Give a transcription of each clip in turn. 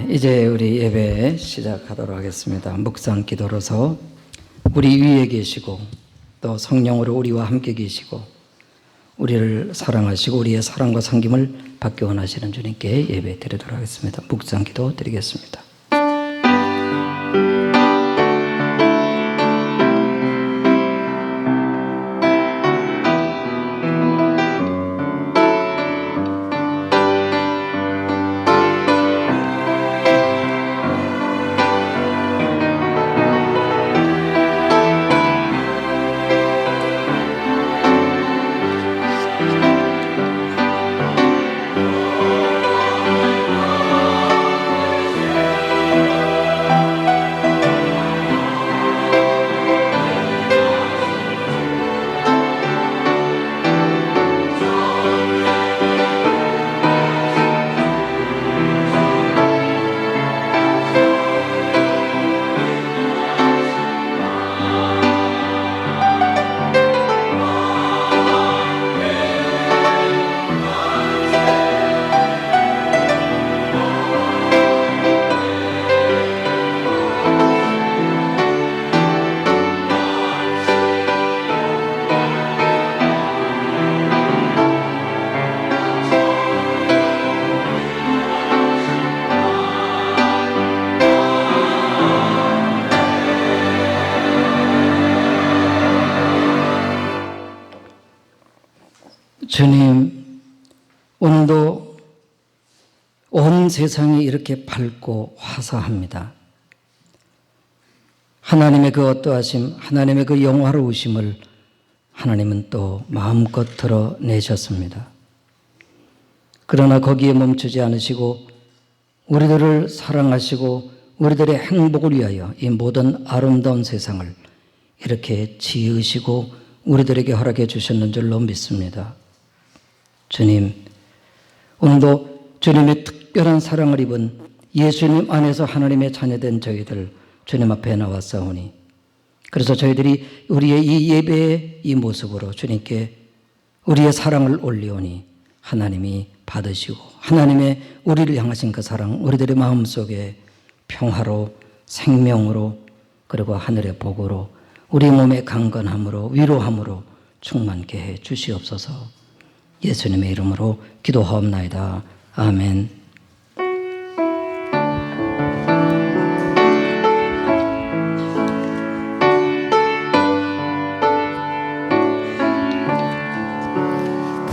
이제 우리 예배 시작하도록 하겠습니다. 묵상 기도로서 우리 위에 계시고 또 성령으로 우리와 함께 계시고 우리를 사랑하시고 우리의 사랑과 섬김을 받기 원하시는 주님께 예배 드리도록 하겠습니다. 묵상 기도 드리겠습니다. 주님, 오늘도 온 세상이 이렇게 밝고 화사합니다. 하나님의 그 어떠하심, 하나님의 그 영화로우심을 하나님은 또 마음껏 드러내셨습니다. 그러나 거기에 멈추지 않으시고 우리들을 사랑하시고 우리들의 행복을 위하여 이 모든 아름다운 세상을 이렇게 지으시고 우리들에게 허락해 주셨는 줄로 믿습니다. 주님, 오늘도 주님의 특별한 사랑을 입은 예수님 안에서 하나님의 자녀된 저희들 주님 앞에 나왔사오니 그래서 저희들이 우리의 이 예배의 이 모습으로 주님께 우리의 사랑을 올리오니 하나님이 받으시고 하나님의 우리를 향하신 그 사랑 우리들의 마음속에 평화로 생명으로 그리고 하늘의 복으로 우리 몸의 강건함으로 위로함으로 충만케 해 주시옵소서. 예수님의 이름으로 기도하옵나이다. 아멘.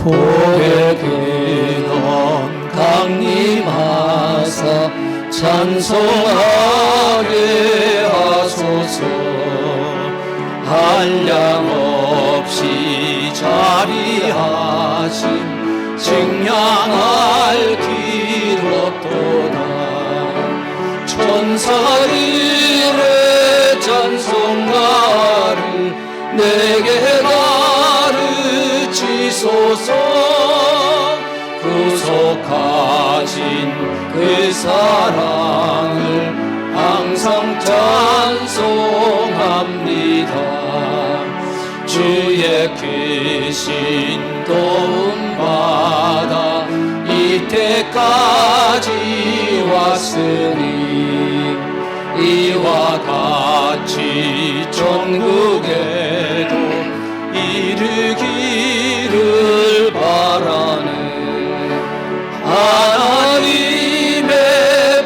복의 근원 강림하사 찬송하게 하소서. 한량없이 자리하신 증량할 길 없도다. 천사들의 찬송가를 내게 가르치소서. 구속하신 그 사랑을 항상 찬송합니다. 주의 크신 도움 받아 이때까지 왔으니 이와 같이 천국에도 이르기를 바라네. 하나님의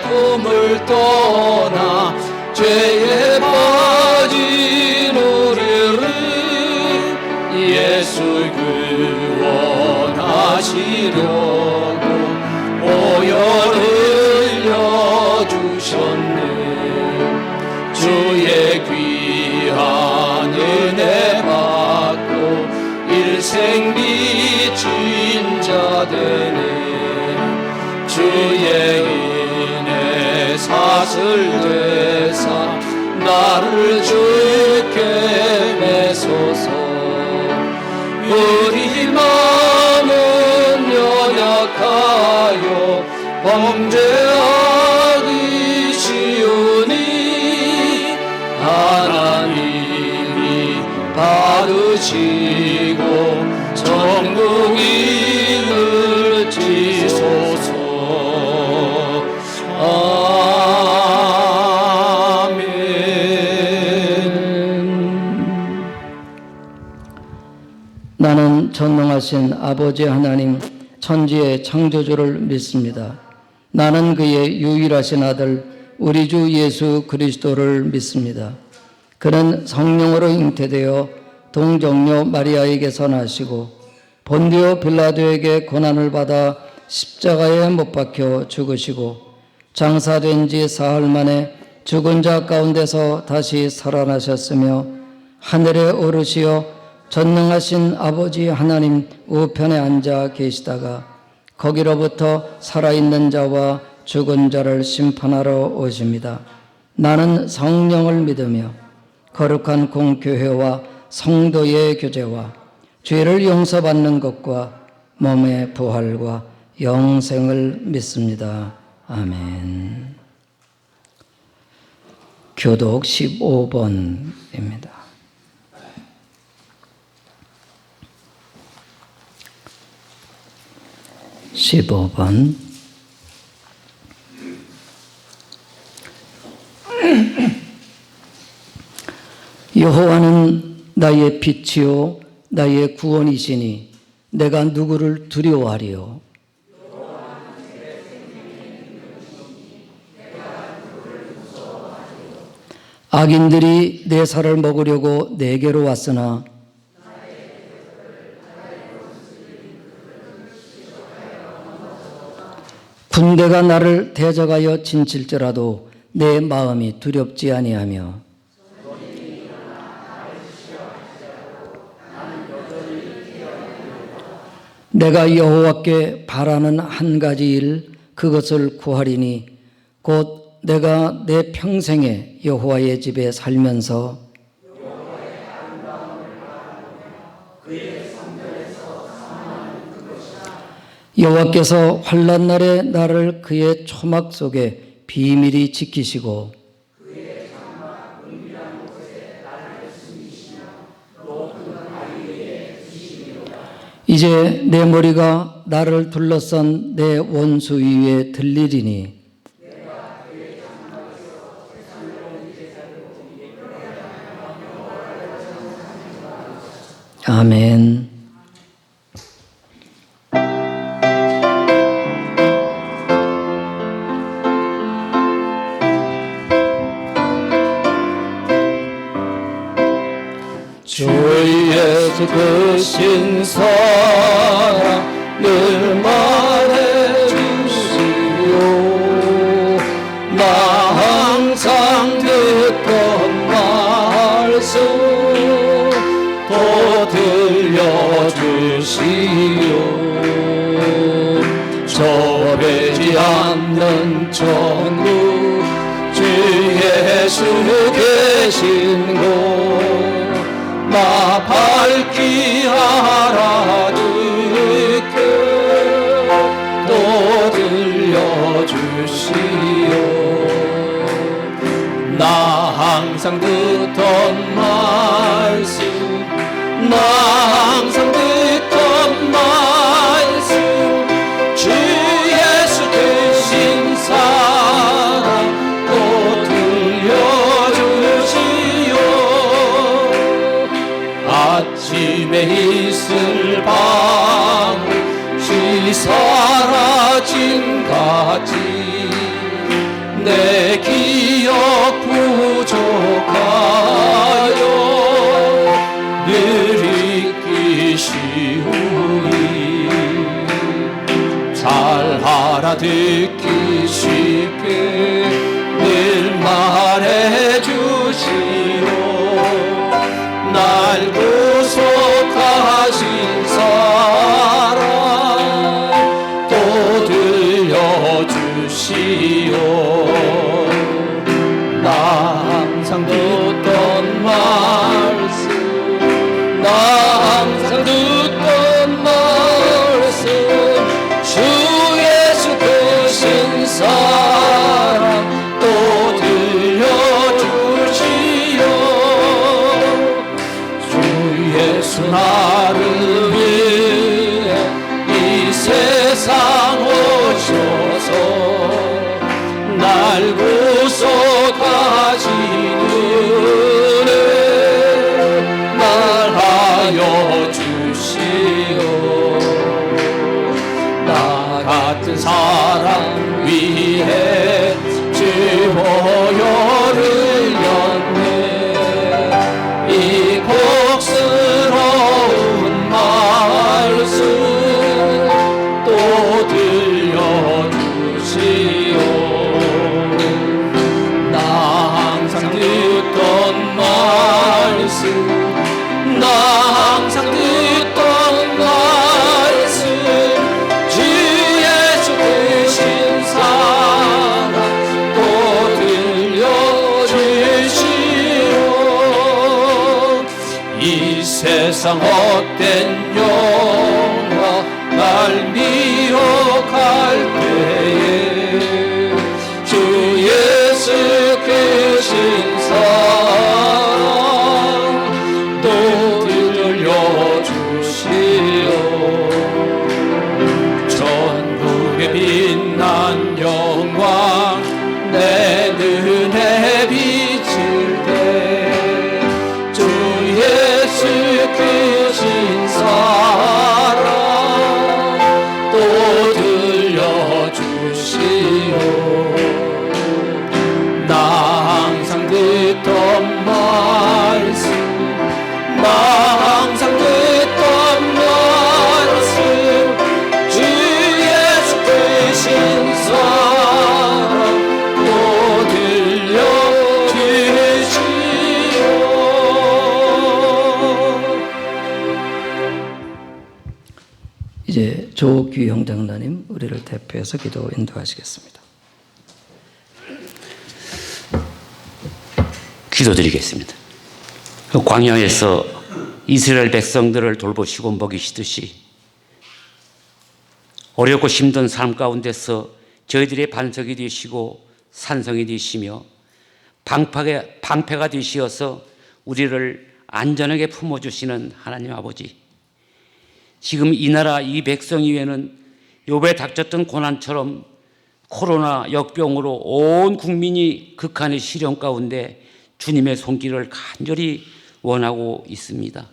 품을 떠나 죄에 빠진 우리를 예수 구원하시려고 보혈 흘려주셨네. 주의 귀한 은혜 받고 일생 빚진 자 되네. 주의 은혜 사슬되사 나를 주께 매소서. 우리 마음은 연약하여 범죄하기 쉬우니 하나님이 받으시고 천국 이르치소서. 전능하신 아버지 하나님 천지의 창조주를 믿습니다. 나는 그의 유일하신 아들 우리 주 예수 그리스도를 믿습니다. 그는 성령으로 잉태되어 동정녀 마리아에게서 나시고 본디오 빌라도에게 고난을 받아 십자가에 못 박혀 죽으시고 장사된 지 사흘 만에 죽은 자 가운데서 다시 살아나셨으며 하늘에 오르시어 전능하신 아버지 하나님 우편에 앉아 계시다가 거기로부터 살아있는 자와 죽은 자를 심판하러 오십니다. 나는 성령을 믿으며 거룩한 공교회와 성도의 교제와 죄를 용서받는 것과 몸의 부활과 영생을 믿습니다. 아멘. 교독 15번입니다. 여호와는 나의 빛이요 나의 구원이시니 내가 누구를 두려워하리요. 악인들이 내 살을 먹으려고 내게로 왔으나 군대가 나를 대적하여 진칠지라도 내 마음이 두렵지 아니하며 내가 여호와께 바라는 한 가지 일 그것을 구하리니 곧 내가 내 평생에 여호와의 집에 살면서 여호와께서 환난 날에 나를 그의 초막 속에 비밀히 지키시고 이제 내 머리가 나를 둘러싼 내 원수 위에 들리리니 아멘. 주 예수 그 신사랑 늘 말해주시오. 나 항상 듣던 말씀 또 들려주시오. 저배지 않는 천국 주 예수 계신 곳 나 밝히 알아듣게 또 들려주시오. 나 항상 듣던 말씀 나 항상 듣던 말씀 주 예수 되신 사랑 또 들려주시오. 아침에 있을 방울이 사라진 같이 내 기억 부족하여 늘 잊기 쉬우니 잘 알아듣기 쉽게 늘 말해주시오. 날 구속하신 사랑 또 들려주시오. 나 항상 듣던 말씀 나 항상 듣던 말씀 주 예수 되신 사랑 또 들려주시오. 예수 나를 위해 이 세상 오셔서 날 구속하신 은혜 말하여 주시오. 항상 듣던 말씀 주 예수 되신 사랑 또 들려주시오. 이 세상 헛된 영화 날 미혹할 때에 주 예수 크신 사랑 또 들려주시오. 전국에 빛난 영광 내 눈에 비칠 때 주 예수 크신 사랑 또 들려주시오. 나 항상 듣던 말씀 나 항상 듣던 말씀 주 예수 되신 사랑 또 들려주시오. 이제 조규형 장로님 우리를 대표해서 기도 인도하시겠습니다. 기도드리겠습니다. 광야에서 이스라엘 백성들을 돌보시고 먹이시듯이 어렵고 힘든 삶 가운데서 저희들의 반석이 되시고 산성이 되시며 방패가 되시어서 우리를 안전하게 품어주시는 하나님 아버지, 지금 이 나라 이 백성 위에는 욥에 닥쳤던 고난처럼 코로나 역병으로 온 국민이 극한의 시련 가운데 주님의 손길을 간절히 원하고 있습니다.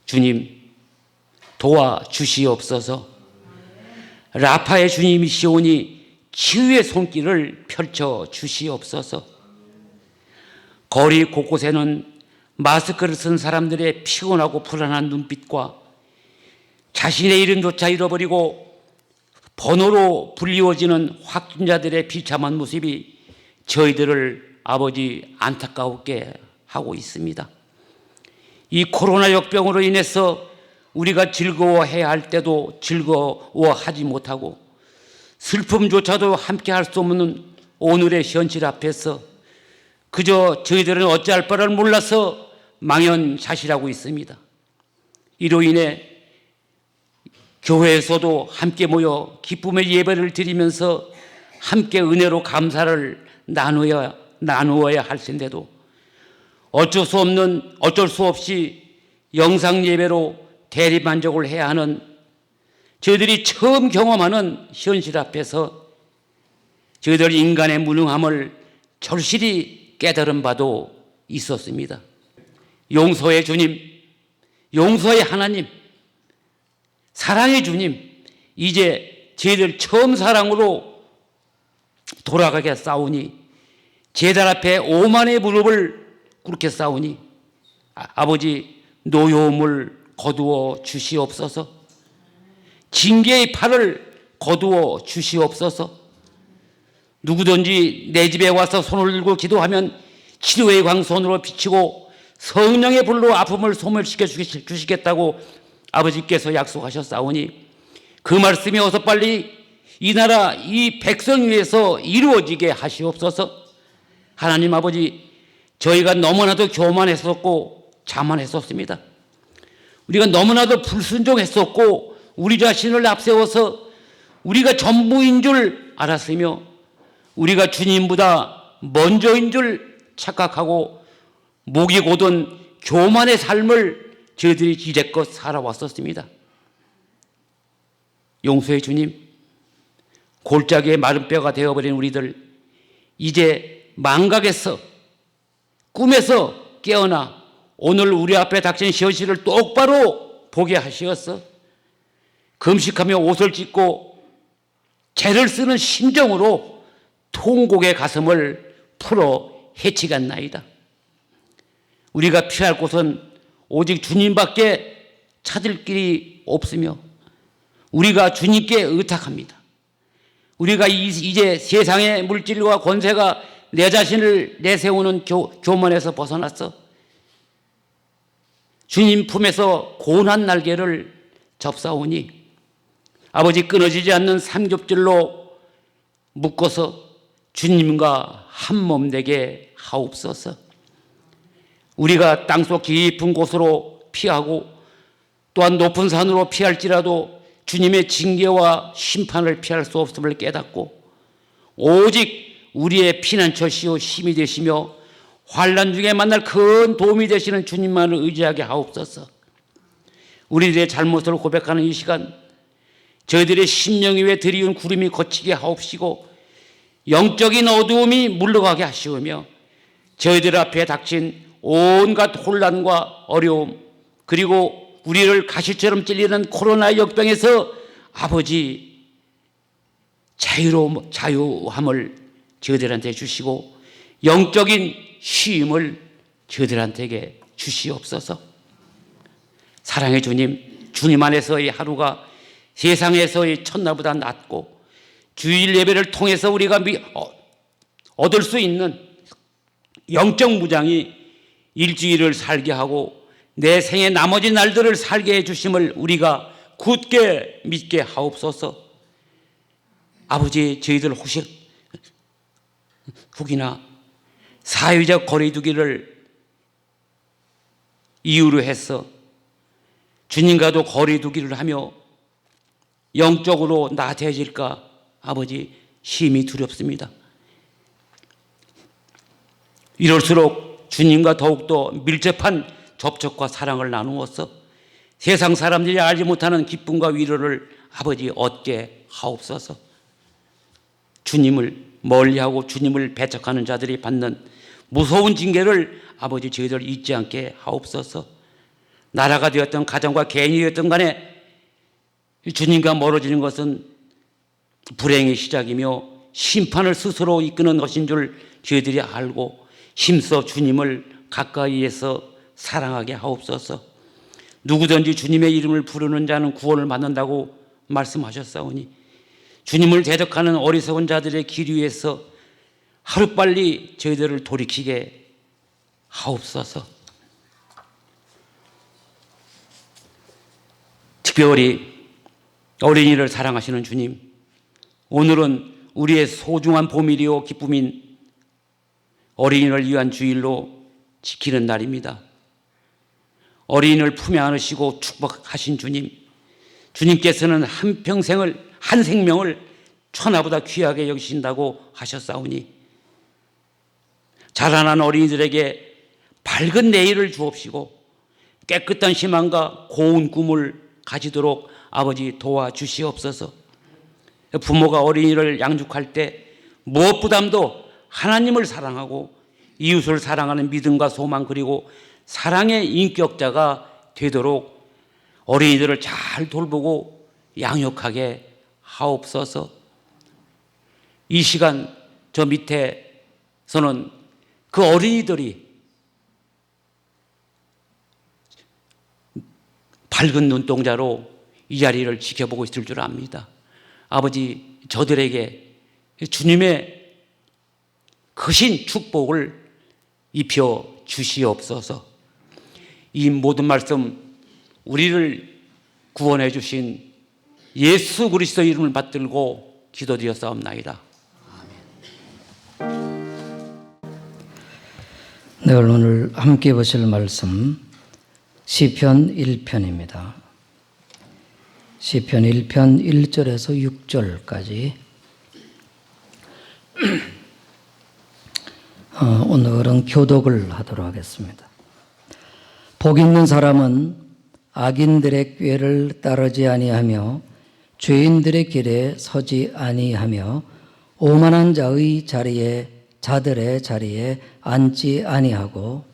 주님 도와주시옵소서. 라파의 주님이시오니 치유의 손길을 펼쳐 주시옵소서. 거리 곳곳에는 마스크를 쓴 사람들의 피곤하고 불안한 눈빛과 자신의 이름조차 잃어버리고 번호로 불리워지는 확진자들의 비참한 모습이 저희들을 아버지 안타까우게 하고 있습니다. 이 코로나 역병으로 인해서 우리가 즐거워해야 할 때도 즐거워하지 못하고 슬픔조차도 함께 할 수 없는 오늘의 현실 앞에서 그저 저희들은 어찌할 바를 몰라서 망연자실하고 있습니다. 이로 인해 교회에서도 함께 모여 기쁨의 예배를 드리면서 함께 은혜로 감사를 나누어야 할 텐데도 어쩔 수 없이 영상 예배로 대리만족을 해야 하는 저희들이 처음 경험하는 현실 앞에서 저희들 인간의 무능함을 절실히 깨달은 바도 있었습니다. 용서의 주님, 용서의 하나님, 사랑의 주님, 이제 저희들 처음 사랑으로 돌아가게 싸우니 제단 앞에 오만의 무릎을 꿇게 싸우니 아버지 노여움을 거두어 주시옵소서. 징계의 팔을 거두어 주시옵소서. 누구든지 내 집에 와서 손을 들고 기도하면 치료의 광선으로 비치고 성령의 불로 아픔을 소멸시켜 주시겠다고 아버지께서 약속하셨사오니 그 말씀이 어서 빨리 이 나라 이 백성 위에서 이루어지게 하시옵소서. 하나님 아버지, 저희가 너무나도 교만했었고 자만했었습니다. 우리가 너무나도 불순종했었고 우리 자신을 앞세워서 우리가 전부인 줄 알았으며 우리가 주님보다 먼저인 줄 착각하고 목이 곧은 교만의 삶을 저희들이 이제껏 살아왔었습니다. 용서의 주님, 골짜기의 마른 뼈가 되어버린 우리들, 이제 망각에서 꿈에서 깨어나 오늘 우리 앞에 닥친 현실을 똑바로 보게 하시었어. 금식하며 옷을 찢고 죄를 쓰는 심정으로 통곡의 가슴을 풀어 해치겠나이다. 우리가 피할 곳은 오직 주님밖에 찾을 길이 없으며 우리가 주님께 의탁합니다. 우리가 이제 세상의 물질과 권세가 내 자신을 내세우는 교만에서 벗어났어. 주님 품에서 고운한 날개를 접사오니 아버지 끊어지지 않는 삼겹줄로 묶어서 주님과 한 몸 되게 하옵소서. 우리가 땅속 깊은 곳으로 피하고 또한 높은 산으로 피할지라도 주님의 징계와 심판을 피할 수 없음을 깨닫고 오직 우리의 피난처시오 힘이 되시며 환난 중에 만날 큰 도움이 되시는 주님만을 의지하게 하옵소서. 우리들의 잘못을 고백하는 이 시간 저희들의 심령 위에 드리운 구름이 거치게 하옵시고 영적인 어두움이 물러가게 하시오며 저희들 앞에 닥친 온갖 혼란과 어려움 그리고 우리를 가시처럼 찔리는 코로나 역병에서 아버지 자유함을 저희들한테 주시고 영적인 쉼을 저희들한테 주시옵소서. 사랑의 주님, 주님 안에서의 하루가 세상에서의 첫날보다 낫고 주일 예배를 통해서 우리가 얻을 수 있는 영적 무장이 일주일을 살게 하고 내 생의 나머지 날들을 살게 해주심을 우리가 굳게 믿게 하옵소서. 아버지, 저희들 혹이나 사회적 거리두기를 이유로 해서 주님과도 거리두기를 하며 영적으로 나태해질까 아버지 심히 두렵습니다. 이럴수록 주님과 더욱더 밀접한 접촉과 사랑을 나누어서 세상 사람들이 알지 못하는 기쁨과 위로를 아버지 얻게 하옵소서. 주님을 멀리하고 주님을 배척하는 자들이 받는 무서운 징계를 아버지 저희들 잊지 않게 하옵소서. 나라가 되었던 가정과 개인이 되었던 간에 주님과 멀어지는 것은 불행의 시작이며 심판을 스스로 이끄는 것인 줄 저희들이 알고 힘써 주님을 가까이에서 사랑하게 하옵소서. 누구든지 주님의 이름을 부르는 자는 구원을 받는다고 말씀하셨사오니 주님을 대적하는 어리석은 자들의 길 위에서 하루빨리 저희들을 돌이키게 하옵소서. 특별히 어린이를 사랑하시는 주님, 오늘은 우리의 소중한 보밀이요 기쁨인 어린이를 위한 주일로 지키는 날입니다. 어린이를 품에 안으시고 축복하신 주님, 주님께서는 한 생명을 천하보다 귀하게 여기신다고 하셨사오니 자라난 어린이들에게 밝은 내일을 주옵시고 깨끗한 희망과 고운 꿈을 가지도록 아버지 도와주시옵소서. 부모가 어린이를 양육할 때 무엇보다도 하나님을 사랑하고 이웃을 사랑하는 믿음과 소망 그리고 사랑의 인격자가 되도록 어린이들을 잘 돌보고 양육하게 하옵소서. 이 시간 저 밑에서는 그 어린이들이 밝은 눈동자로 이 자리를 지켜보고 있을 줄 압니다. 아버지, 저들에게 주님의 크신 축복을 입혀 주시옵소서. 이 모든 말씀 우리를 구원해 주신 예수 그리스도 이름을 받들고 기도드렸사옵나이다. 네, 오늘 함께 보실 말씀 시편 1편입니다. 시편 1편 1절에서 6절까지 오늘은 교독을 하도록 하겠습니다. 복 있는 사람은 악인들의 꾀를 따르지 아니하며 죄인들의 길에 서지 아니하며 오만한 자들의 자리에 앉지 아니하고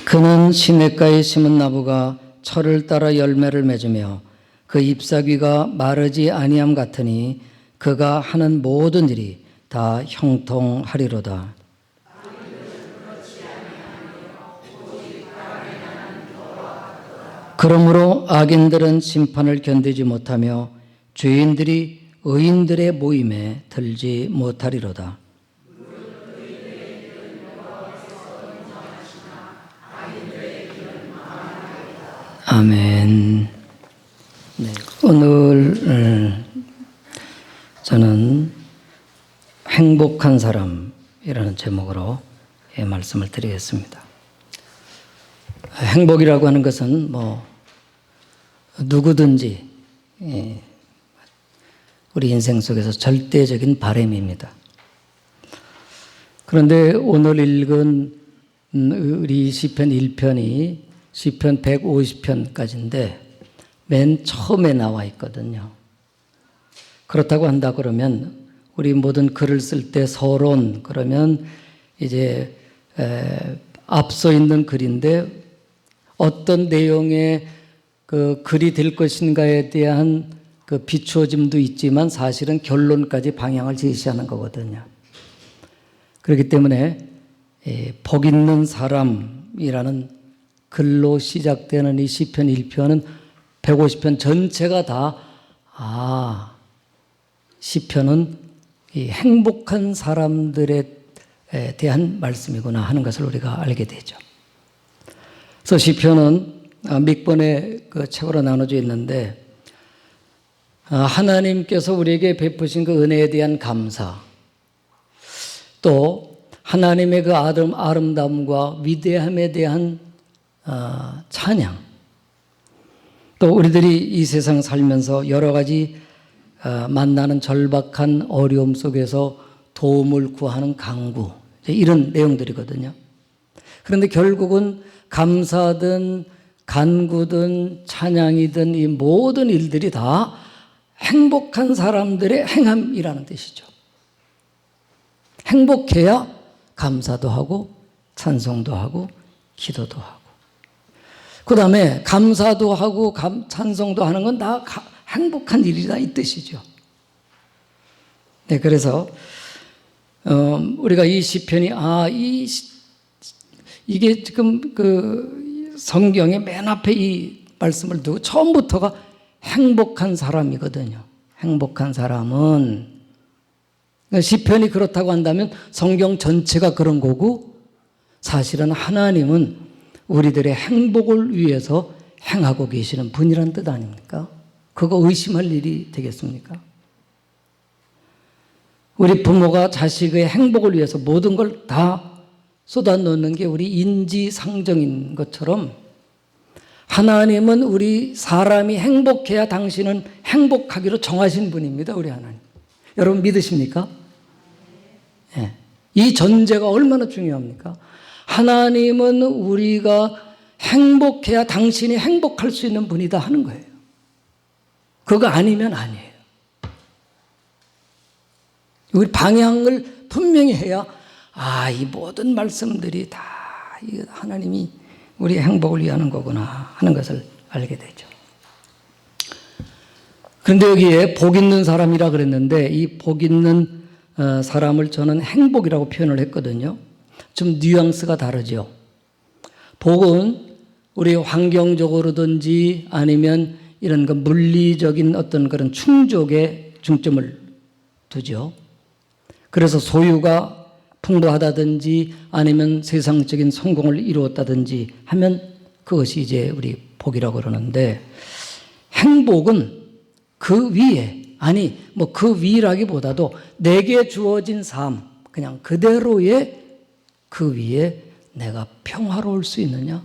그는 시냇가에 심은 나무가 철을 따라 열매를 맺으며 그 잎사귀가 마르지 아니함 같으니 그가 하는 모든 일이 다 형통하리로다. 그러므로 악인들은 심판을 견디지 못하며 죄인들이 의인들의 모임에 들지 못하리로다. 아멘. 네, 오늘 저는 행복한 사람이라는 제목으로 말씀을 드리겠습니다. 행복이라고 하는 것은 뭐 누구든지 우리 인생 속에서 절대적인 바람입니다. 그런데 오늘 읽은 우리 시편 1편이 시편 150편까지인데 맨 처음에 나와 있거든요. 그렇다고 한다 그러면 우리 모든 글을 쓸 때 서론 그러면 이제 앞서 있는 글인데 어떤 내용의 그 글이 될 것인가에 대한 그 비추어짐도 있지만 사실은 결론까지 방향을 제시하는 거거든요. 그렇기 때문에 복 있는 사람이라는 글로 시작되는 이 시편 1편은 150편 전체가 다 시편은 이 행복한 사람들에 대한 말씀이구나 하는 것을 우리가 알게 되죠. 그래서 시편은 몇 그 책으로 나눠져 있는데 하나님께서 우리에게 베푸신 그 은혜에 대한 감사, 또 하나님의 그 아름다움과 위대함에 대한 찬양, 또 우리들이 이 세상 살면서 여러 가지 만나는 절박한 어려움 속에서 도움을 구하는 간구, 이런 내용들이거든요. 그런데 결국은 감사든 간구든 찬양이든 이 모든 일들이 다 행복한 사람들의 행함이라는 뜻이죠. 행복해야 감사도 하고 찬송도 하고 기도도 하고, 그 다음에 감사도 하고 찬송도 하는 건 다 행복한 일이다 이 뜻이죠. 네, 그래서 우리가 이 시편이 이게 지금 그 성경의 맨 앞에 이 말씀을 두고 처음부터가 행복한 사람이거든요. 행복한 사람은 시편이 그렇다고 한다면 성경 전체가 그런 거고, 사실은 하나님은 우리들의 행복을 위해서 행하고 계시는 분이란 뜻 아닙니까? 그거 의심할 일이 되겠습니까? 우리 부모가 자식의 행복을 위해서 모든 걸 다 쏟아놓는 게 우리 인지상정인 것처럼 하나님은 우리 사람이 행복해야 당신은 행복하기로 정하신 분입니다. 우리 하나님. 여러분 믿으십니까? 네. 이 전제가 얼마나 중요합니까? 하나님은 우리가 행복해야 당신이 행복할 수 있는 분이다 하는 거예요. 그거 아니면 아니에요. 우리 방향을 분명히 해야 이 모든 말씀들이 다 하나님이 우리 행복을 위하는 거구나 하는 것을 알게 되죠. 그런데 여기에 복 있는 사람이라 그랬는데 이 복 있는 사람을 저는 행복이라고 표현을 했거든요. 좀 뉘앙스가 다르죠. 복은 우리 환경적으로든지 아니면 이런 그 물리적인 어떤 그런 충족에 중점을 두죠. 그래서 소유가 풍부하다든지 아니면 세상적인 성공을 이루었다든지 하면 그것이 이제 우리 복이라고 그러는데, 행복은 그 위에, 그 위라기보다도 내게 주어진 삶, 그냥 그대로의 그 위에 내가 평화로울 수 있느냐?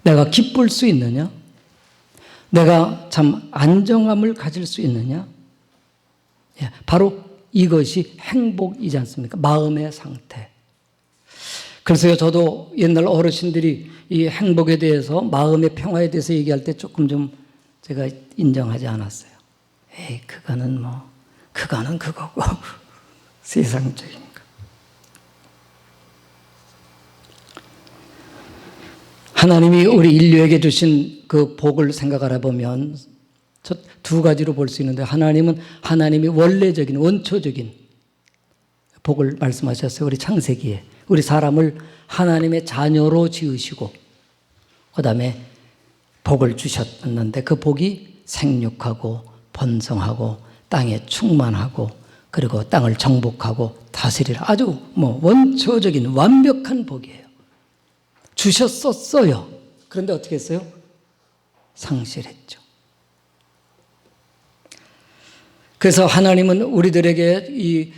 내가 기쁠 수 있느냐? 내가 참 안정감을 가질 수 있느냐? 바로 이것이 행복이지 않습니까? 마음의 상태. 그래서 저도 옛날 어르신들이 이 행복에 대해서, 마음의 평화에 대해서 얘기할 때 조금 좀 제가 인정하지 않았어요. 그거는 그거고 세상적인 거. 하나님이 우리 인류에게 주신 그 복을 생각하라 보면 두 가지로 볼 수 있는데, 하나님은 하나님이 원래적인 원초적인 복을 말씀하셨어요. 우리 창세기에 우리 사람을 하나님의 자녀로 지으시고 그 다음에 복을 주셨는데, 그 복이 생육하고 번성하고 땅에 충만하고 그리고 땅을 정복하고 다스리라, 아주 원초적인 완벽한 복이에요. 주셨었어요. 그런데 어떻게 했어요? 상실했죠. 그래서 하나님은 우리들에게 이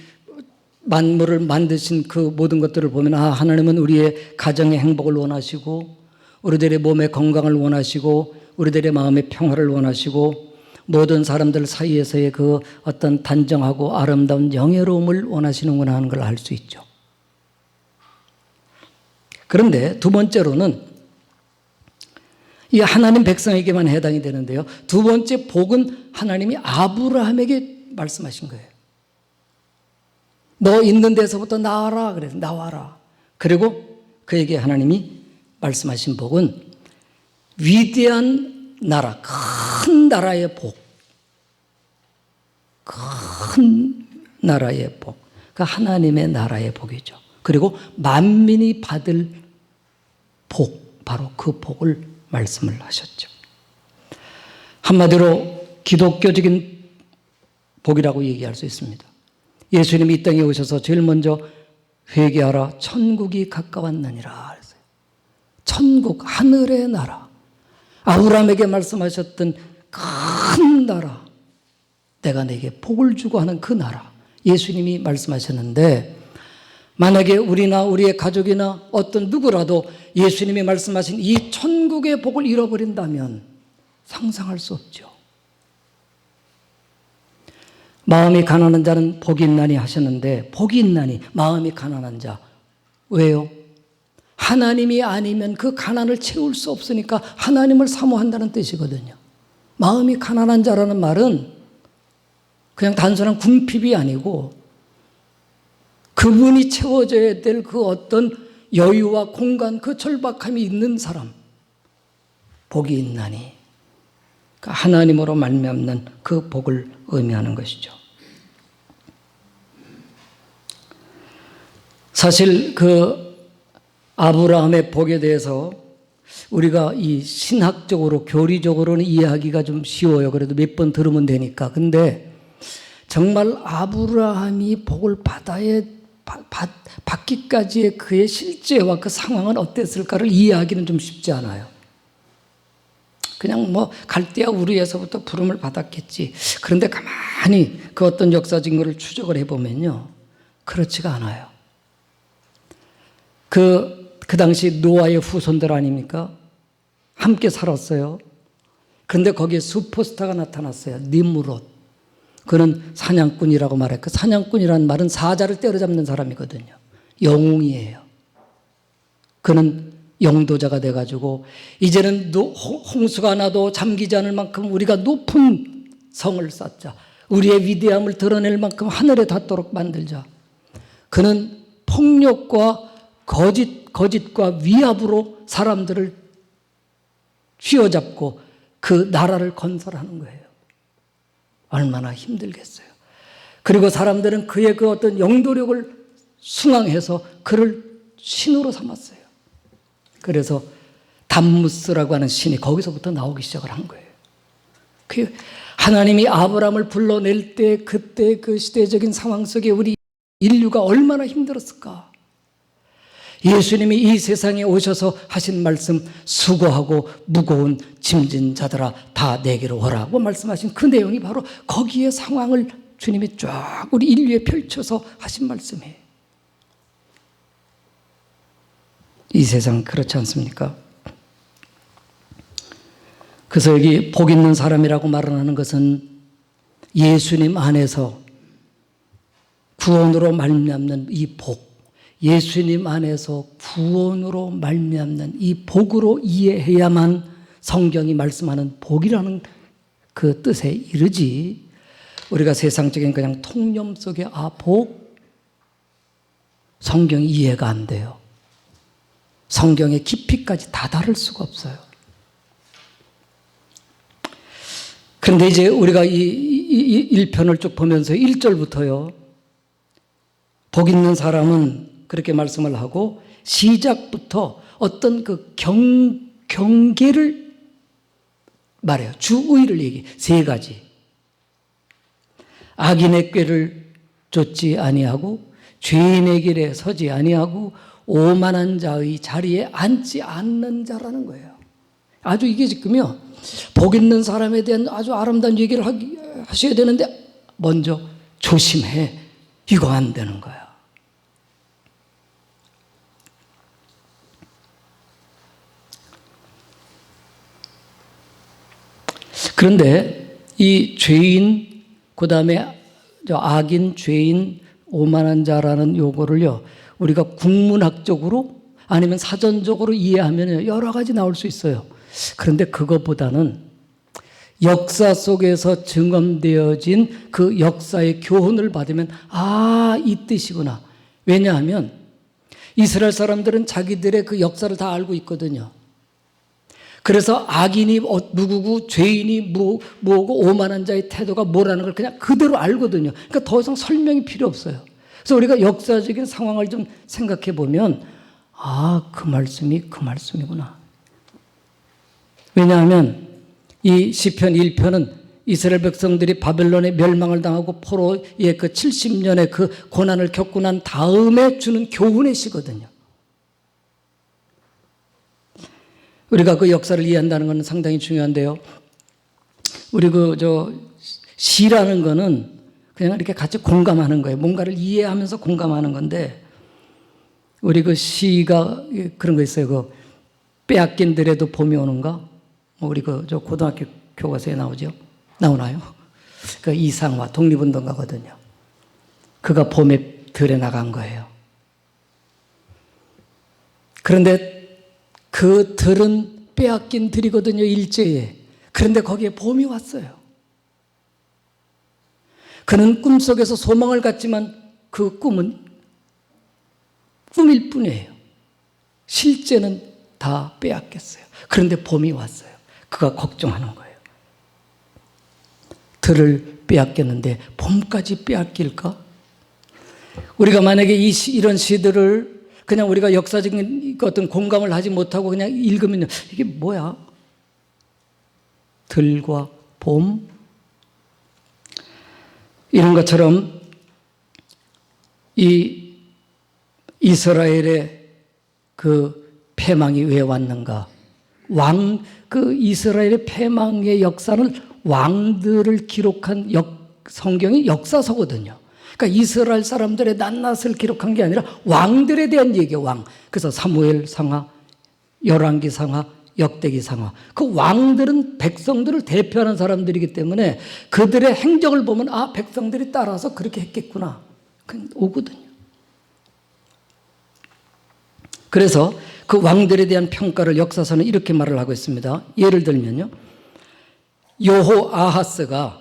만물을 만드신 그 모든 것들을 보면 하나님은 우리의 가정의 행복을 원하시고 우리들의 몸의 건강을 원하시고 우리들의 마음의 평화를 원하시고 모든 사람들 사이에서의 그 어떤 단정하고 아름다운 영예로움을 원하시는구나 하는 걸 알 수 있죠. 그런데 두 번째로는 이 하나님 백성에게만 해당이 되는데요. 두 번째 복은 하나님이 아브라함에게 말씀하신 거예요. 너 있는 데서부터 나와라. 그래서 나와라. 그리고 그에게 하나님이 말씀하신 복은 위대한 나라, 큰 나라의 복. 큰 나라의 복. 그 하나님의 나라의 복이죠. 그리고 만민이 받을 복, 바로 그 복을 말씀을 하셨죠. 한마디로 기독교적인 복이라고 얘기할 수 있습니다. 예수님이 이 땅에 오셔서 제일 먼저 회개하라, 천국이 가까웠느니라. 천국, 하늘의 나라. 아브라함에게 말씀하셨던 큰 나라. 내가 내게 복을 주고 하는 그 나라. 예수님이 말씀하셨는데 만약에 우리나 우리의 가족이나 어떤 누구라도 예수님이 말씀하신 이 천국의 복을 잃어버린다면 상상할 수 없죠. 마음이 가난한 자는 복이 있나니 하셨는데 복이 있나니 마음이 가난한 자. 왜요? 하나님이 아니면 그 가난을 채울 수 없으니까 하나님을 사모한다는 뜻이거든요. 마음이 가난한 자라는 말은 그냥 단순한 궁핍이 아니고 그분이 채워져야 될 그 어떤 여유와 공간, 그 절박함이 있는 사람. 복이 있나니. 하나님으로 말미암는 그 복을 의미하는 것이죠. 사실 그 아브라함의 복에 대해서 우리가 이 신학적으로 교리적으로는 이해하기가 좀 쉬워요. 그래도 몇 번 들으면 되니까. 근데 정말 아브라함이 복을 받기까지의 그의 실제와 그 상황은 어땠을까를 이해하기는 좀 쉽지 않아요. 그냥 뭐 갈대아 우르에서부터 부름을 받았겠지. 그런데 가만히 그 어떤 역사 증거를 추적을 해보면요, 그렇지가 않아요. 그 당시 노아의 후손들 아닙니까? 함께 살았어요. 그런데 거기에 슈퍼스타가 나타났어요. 니므롯. 그는 사냥꾼이라고 말해요. 그 사냥꾼이라는 말은 사자를 때려잡는 사람이거든요. 영웅이에요. 그는 영도자가 돼가지고 이제는 홍수가 나도 잠기지 않을 만큼 우리가 높은 성을 쌓자. 우리의 위대함을 드러낼 만큼 하늘에 닿도록 만들자. 그는 폭력과 거짓과 위압으로 사람들을 휘어잡고 그 나라를 건설하는 거예요. 얼마나 힘들겠어요. 그리고 사람들은 그의 그 어떤 영도력을 숭앙해서 그를 신으로 삼았어요. 그래서 담무스라고 하는 신이 거기서부터 나오기 시작을 한 거예요. 그 하나님이 아브라함을 불러낼 때 그때 그 시대적인 상황 속에 우리 인류가 얼마나 힘들었을까. 예수님이 이 세상에 오셔서 하신 말씀, 수고하고 무거운 짐진 자들아 다 내게로 오라고 말씀하신 그 내용이 바로 거기에 상황을 주님이 쫙 우리 인류에 펼쳐서 하신 말씀이에요. 이 세상 그렇지 않습니까? 그래서 여기 복 있는 사람이라고 말하는 것은 예수님 안에서 구원으로 말미암는 이 복, 예수님 안에서 구원으로 말미암는 이 복으로 이해해야만 성경이 말씀하는 복이라는 그 뜻에 이르지, 우리가 세상적인 그냥 통념 속에 복, 성경이 이해가 안 돼요. 성경의 깊이까지 다다를 수가 없어요. 그런데 이제 우리가 이 1편을 쭉 보면서 1절부터요, 복 있는 사람은 그렇게 말씀을 하고 시작부터 어떤 그 경계를 말해요. 주의를 얘기해. 세 가지. 악인의 꾀를 쫓지 아니하고 죄인의 길에 서지 아니하고 오만한 자의 자리에 앉지 않는 자라는 거예요. 아주 이게 지금요, 복 있는 사람에 대한 아주 아름다운 얘기를 하셔야 되는데 먼저 조심해. 이거 안 되는 거야. 그런데 이 죄인, 그 다음에 악인, 죄인, 오만한 자라는 요거를요, 우리가 국문학적으로 아니면 사전적으로 이해하면 여러 가지 나올 수 있어요. 그런데 그것보다는 역사 속에서 증언되어진 그 역사의 교훈을 받으면 아, 이 뜻이구나. 왜냐하면 이스라엘 사람들은 자기들의 그 역사를 다 알고 있거든요. 그래서 악인이 누구고 죄인이 뭐고 오만한 자의 태도가 뭐라는 걸 그냥 그대로 알거든요. 그러니까 더 이상 설명이 필요 없어요. 그래서 우리가 역사적인 상황을 좀 생각해 보면 아, 그 말씀이 그 말씀이구나. 왜냐하면 이 시편 1편은 이스라엘 백성들이 바벨론의 멸망을 당하고 포로의 그 70년의 그 고난을 겪고 난 다음에 주는 교훈의 시거든요. 우리가 그 역사를 이해한다는 것은 상당히 중요한데요. 우리 시라는 거는 그냥 이렇게 같이 공감하는 거예요. 뭔가를 이해하면서 공감하는 건데, 우리 그 시가 그런 거 있어요. 그 빼앗긴 들에도 봄이 오는가? 우리 고등학교 교과서에 나오죠? 나오나요? 그 이상화, 독립운동가거든요. 그가 봄에 들에 나간 거예요. 그런데 그 들은 빼앗긴 들이거든요, 일제에. 그런데 거기에 봄이 왔어요. 그는 꿈속에서 소망을 갖지만 그 꿈은 꿈일 뿐이에요. 실제는 다 빼앗겼어요. 그런데 봄이 왔어요. 그가 걱정하는 거예요. 들을 빼앗겼는데 봄까지 빼앗길까? 우리가 만약에 이런 시들을 그냥 우리가 역사적인 어떤 공감을 하지 못하고 그냥 읽으면요, 이게 뭐야? 들과 봄? 이런 것처럼 이 이스라엘의 그 패망이 왜 왔는가? 그 이스라엘의 패망의 역사는 왕들을 기록한 성경이 역사서거든요. 그러니까 이스라엘 사람들의 낱낱을 기록한 게 아니라 왕들에 대한 얘기예요, 왕. 그래서 사무엘 상하, 열왕기 상하, 역대기 상하. 그 왕들은 백성들을 대표하는 사람들이기 때문에 그들의 행적을 보면 아, 백성들이 따라서 그렇게 했겠구나. 그냥 오거든요. 그래서 그 왕들에 대한 평가를 역사서는 이렇게 말을 하고 있습니다. 예를 들면요, 여호아하스가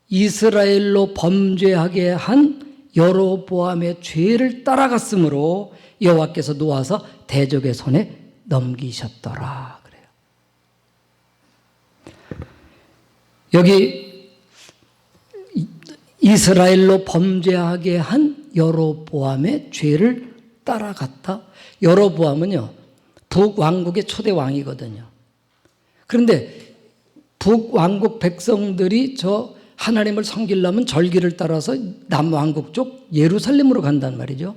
이스라엘로 범죄하게 한 여로보암의 죄를 따라갔으므로 여호와께서 놓아서 대적의 손에 넘기셨더라 그래요. 여기 이스라엘로 범죄하게 한 여로보암의 죄를 따라갔다. 여로보암은요, 북왕국의 초대 왕이거든요. 그런데 북왕국 백성들이 하나님을 섬기려면 절기를 따라서 남왕국 쪽 예루살렘으로 간단 말이죠.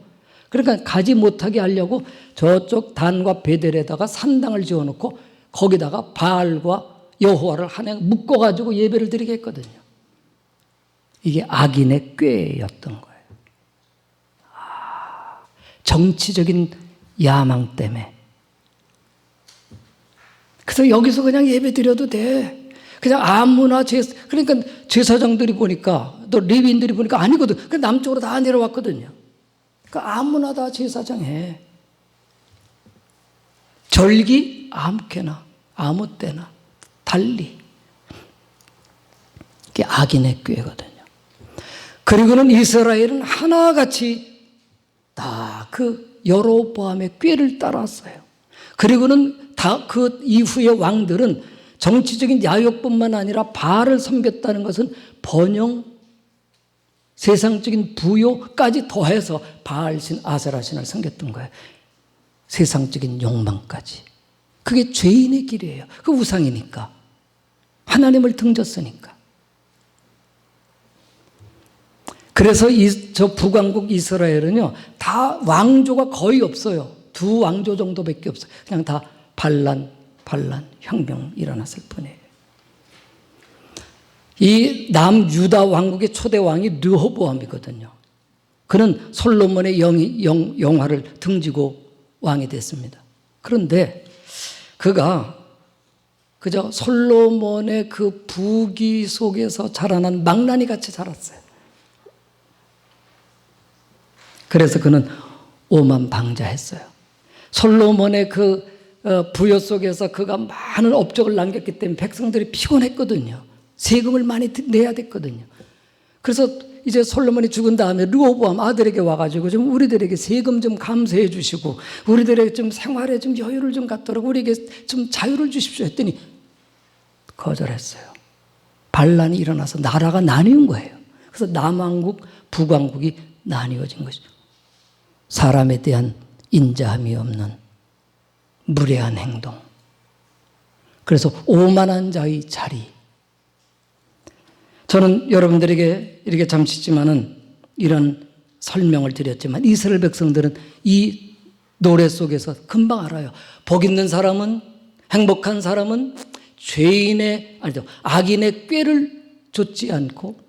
그러니까 가지 못하게 하려고 저쪽 단과 베델에다가 산당을 지어놓고 거기다가 바알과 여호와를 하나 묶어가지고 예배를 드리게 했거든요. 이게 악인의 꾀였던 거예요. 정치적인 야망 때문에. 그래서 여기서 그냥 예배 드려도 돼. 그냥 아무나 그러니까 제사장들이 보니까 또 레위인들이 보니까 아니거든. 그 남쪽으로 다 내려왔거든요. 그러니까 아무나 다 제사장 해. 절기 아무렇게나 아무 때나 달리. 이게 악인의 꾀거든요. 그리고는 이스라엘은 하나같이 다 그 여로보암의 꾀를 따랐어요. 그리고는 다 그 이후의 왕들은 정치적인 야욕뿐만 아니라 바알을 섬겼다는 것은 번영, 세상적인 부요까지 더해서 바알신, 아세라신을 섬겼던 거예요. 세상적인 욕망까지. 그게 죄인의 길이에요. 그 우상이니까. 하나님을 등졌으니까. 그래서 저 북왕국 이스라엘은요, 다 왕조가 거의 없어요. 2 왕조 정도밖에 없어요. 그냥 다 반란, 반란, 혁명 일어났을 뿐이에요. 이 남유다 왕국의 초대 왕이 르호보암이거든요. 그는 솔로몬의 영화를 등지고 왕이 됐습니다. 그런데 그가 그저 솔로몬의 그 부귀 속에서 자라난 망나니 같이 자랐어요. 그래서 그는 오만방자했어요. 솔로몬의 그 부여 속에서 그가 많은 업적을 남겼기 때문에 백성들이 피곤했거든요. 세금을 많이 내야 됐거든요. 그래서 이제 솔로몬이 죽은 다음에 르호보암 아들에게 와가지고 좀 우리들에게 세금 좀 감세해 주시고 우리들에게 좀 생활에 좀 여유를 좀 갖도록 우리에게 좀 자유를 주십시오 했더니 거절했어요. 반란이 일어나서 나라가 나뉘은 거예요. 그래서 남왕국, 북왕국이 나뉘어진 것이죠. 사람에 대한 인자함이 없는 무례한 행동. 그래서 오만한 자의 자리. 저는 여러분들에게 이렇게 잠시지만은 이런 설명을 드렸지만 이스라엘 백성들은 이 노래 속에서 금방 알아요. 복 있는 사람은, 행복한 사람은 악인의 꾀를 좇지 않고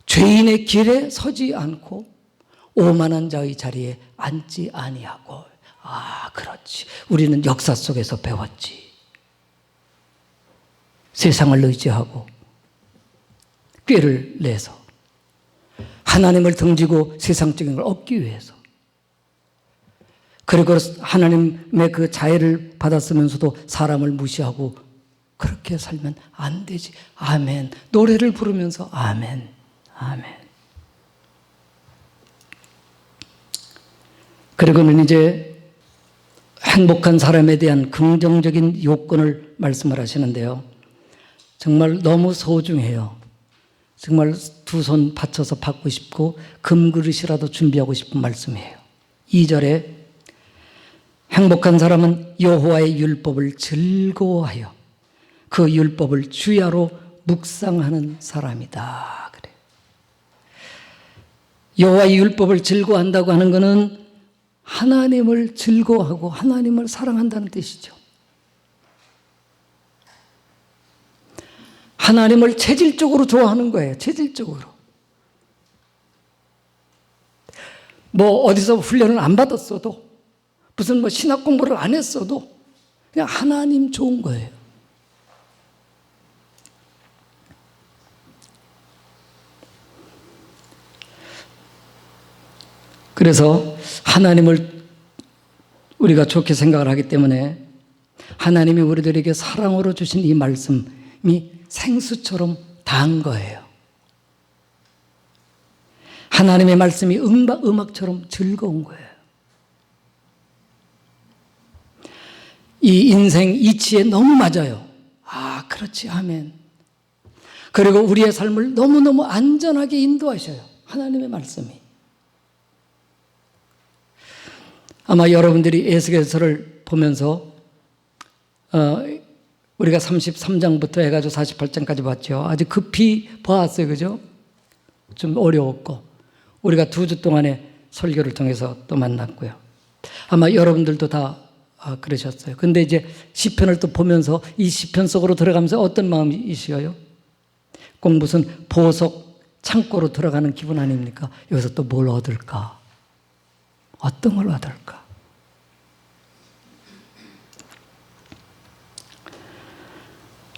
죄인의 길에 서지 않고 오만한 자의 자리에 앉지 아니하고. 아, 그렇지. 우리는 역사 속에서 배웠지. 세상을 의지하고 꾀를 내서 하나님을 등지고 세상적인 걸 얻기 위해서, 그리고 하나님의 그 자애를 받았으면서도 사람을 무시하고 그렇게 살면 안 되지. 아멘. 노래를 부르면서 아멘, 아멘. 그리고는 이제 행복한 사람에 대한 긍정적인 요건을 말씀을 하시는데요. 정말 너무 소중해요. 정말 두 손 받쳐서 받고 싶고 금그릇이라도 준비하고 싶은 말씀이에요. 2절에 행복한 사람은 여호와의 율법을 즐거워하여 그 율법을 주야로 묵상하는 사람이다. 그래. 여호와의 율법을 즐거워한다고 하는 것은 하나님을 즐거워하고 하나님을 사랑한다는 뜻이죠. 하나님을 체질적으로 좋아하는 거예요. 체질적으로. 뭐 어디서 훈련을 안 받았어도 무슨 뭐 신학 공부를 안 했어도 그냥 하나님 좋은 거예요. 그래서 하나님을 우리가 좋게 생각을 하기 때문에 하나님이 우리들에게 사랑으로 주신 이 말씀이 생수처럼 단 거예요. 하나님의 말씀이 음악처럼 즐거운 거예요. 이 인생 이치에 너무 맞아요. 아, 그렇지. 아멘. 그리고 우리의 삶을 너무너무 안전하게 인도하셔요. 하나님의 말씀이. 아마 여러분들이 에스겔서를 보면서 우리가 33장부터 해가지고 48장까지 봤죠. 아주 급히 보았어요. 그죠? 좀 어려웠고 우리가 2주 동안의 설교를 통해서 또 만났고요. 아마 여러분들도 다 그러셨어요. 근데 이제 시편을 또 보면서 이 시편 속으로 들어가면서 어떤 마음이시어요? 꼭 무슨 보석 창고로 들어가는 기분 아닙니까? 여기서 또 뭘 얻을까? 어떤 걸 얻을까?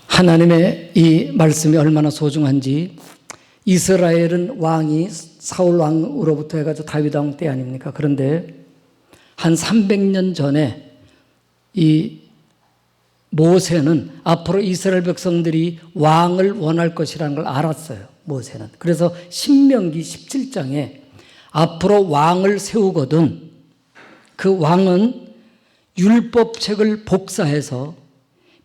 하나님의 이 말씀이 얼마나 소중한지, 이스라엘은 왕이 사울 왕으로부터 해가지고 다윗 왕 때 아닙니까? 그런데 한 300년 전에 이 모세는 앞으로 이스라엘 백성들이 왕을 원할 것이라는 걸 알았어요. 모세는. 그래서 신명기 17장에 앞으로 왕을 세우거든 그 왕은 율법책을 복사해서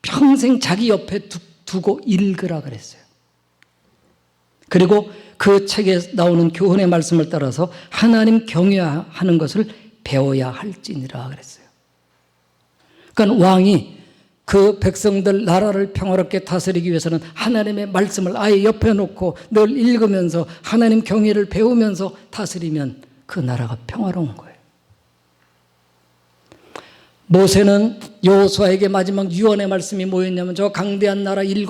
평생 자기 옆에 두고 읽으라 그랬어요. 그리고 그 책에 나오는 교훈의 말씀을 따라서 하나님 경외하는 것을 배워야 할지니라 그랬어요. 그러니까 왕이 그 백성들 나라를 평화롭게 다스리기 위해서는 하나님의 말씀을 아예 옆에 놓고 늘 읽으면서 하나님 경외를 배우면서 다스리면 그 나라가 평화로운 거예요. 모세는 여호수아에게 마지막 유언의 말씀이 뭐였냐면 저 강대한 나라 7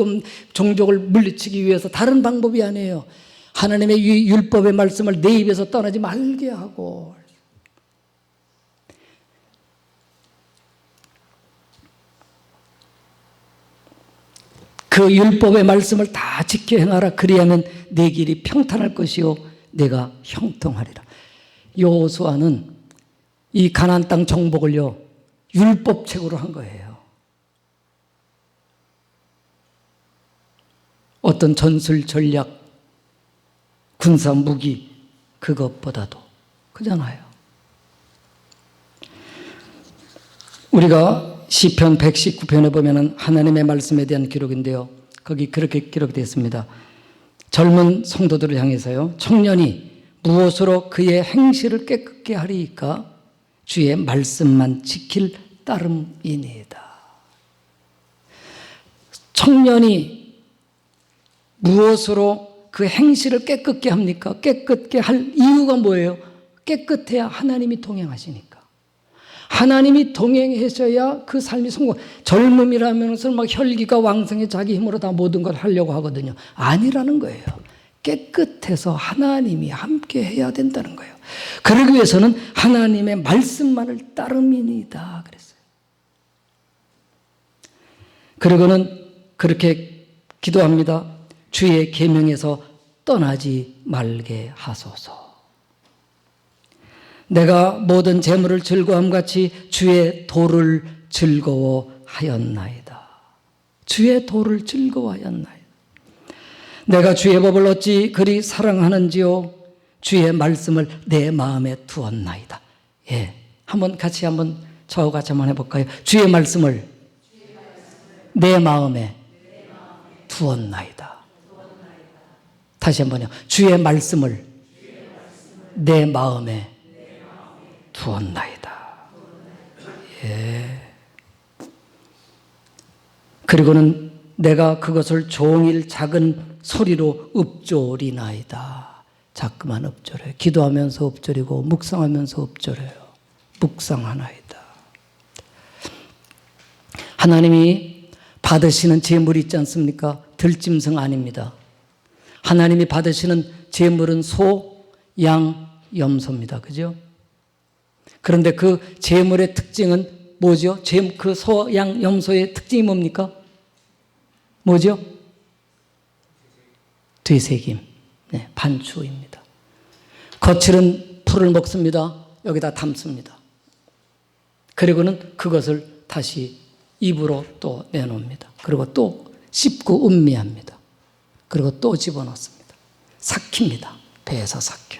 종족을 물리치기 위해서 다른 방법이 아니에요. 하나님의 율법의 말씀을 내 입에서 떠나지 말게 하고, 그 율법의 말씀을 다 지켜 행하라. 그리하면 내 길이 평탄할 것이요 내가 형통하리라. 여호수아는 이 가나안 땅 정복을요 율법책으로 한 거예요. 어떤 전술 전략, 군사 무기 그것보다도 그잖아요. 우리가 시편 119편에 보면은 하나님의 말씀에 대한 기록인데요. 거기 그렇게 기록되어 있습니다. 젊은 성도들을 향해서요. 청년이 무엇으로 그의 행실을 깨끗게 하리이까? 주의 말씀만 지킬 따름이니이다. 청년이 무엇으로 그 행실을 깨끗게 합니까? 깨끗게 할 이유가 뭐예요? 깨끗해야 하나님이 동행하시니까. 하나님이 동행하셔야 그 삶이 성공. 젊음이라면서 막 혈기가 왕성해 자기 힘으로 다 모든 걸 하려고 하거든요. 아니라는 거예요. 깨끗해서 하나님이 함께 해야 된다는 거예요. 그러기 위해서는 하나님의 말씀만을 따름이니이다 그랬어요. 그리고는 그렇게 기도합니다. 주의 계명에서 떠나지 말게 하소서. 내가 모든 재물을 즐거움같이 주의 도를 즐거워하였나이다. 주의 도를 즐거워하였나이다. 내가 주의 법을 어찌 그리 사랑하는지요. 주의 말씀을 내 마음에 두었나이다. 예, 한번 같이 저와 같이 한번 해볼까요? 주의 말씀을 내 마음에 두었나이다. 다시 한번요. 주의 말씀을 내 마음에 두었나이다. 예. 그리고는 내가 그것을 종일 작은 소리로 읊조리나이다. 자꾸만 읊조려요. 기도하면서 읊조리고 묵상하면서 읊조려요. 묵상하나이다. 하나님이 받으시는 제물이 있지 않습니까? 들짐승 아닙니다. 하나님이 받으시는 제물은 소, 양, 염소입니다. 그죠? 그런데 그 제물의 특징은 뭐죠? 그 소, 양, 염소의 특징이 뭡니까? 뭐죠? 되새김, 네, 반추입니다. 거칠은 풀을 먹습니다. 여기다 담습니다. 그리고는 그것을 다시 입으로 또 내놓습니다. 그리고 또 씹고 음미합니다. 그리고 또 집어넣습니다. 삭힙니다. 배에서 삭혀.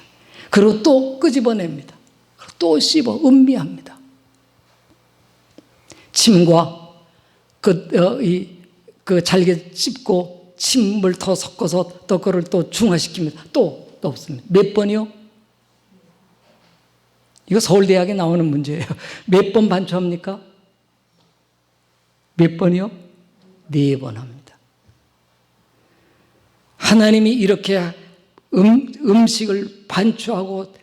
그리고 또 끄집어냅니다. 또 씹어 음미합니다. 침과 그 잘게 씹고 침을 더 섞어서 또 그걸 또 중화시킵니다. 또 넣습니다. 몇 번이요? 이거 서울대학에 나오는 문제예요. 몇 번 반추합니까? 몇 번이요? 4번 합니다. 하나님이 이렇게 음식을 반추하고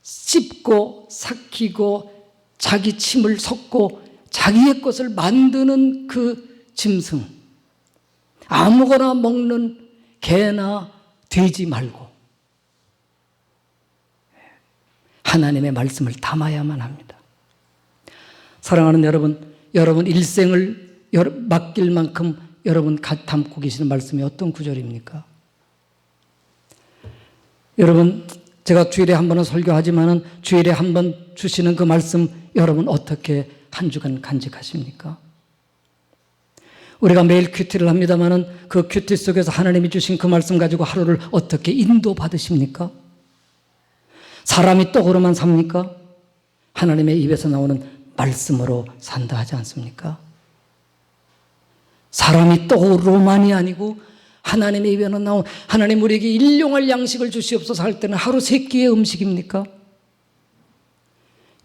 씹고 삭히고 자기 침을 섞고 자기의 것을 만드는 그 짐승, 아무거나 먹는 개나 돼지 말고 하나님의 말씀을 담아야만 합니다. 사랑하는 여러분 일생을 맡길 만큼 여러분 담고 계시는 말씀이 어떤 구절입니까? 여러분, 제가 주일에 한 번은 설교하지만은 주일에 한 번 주시는 그 말씀 여러분 어떻게 한 주간 간직하십니까? 우리가 매일 큐티를 합니다만은 그 큐티 속에서 하나님이 주신 그 말씀 가지고 하루를 어떻게 인도받으십니까? 사람이 떡으로만 삽니까? 하나님의 입에서 나오는 말씀으로 산다 하지 않습니까? 사람이 떡으로만이 아니고 하나님의 입에서 나온 하나님 우리에게 일용할 양식을 주시옵소서 할 때는 하루 3끼의 음식입니까?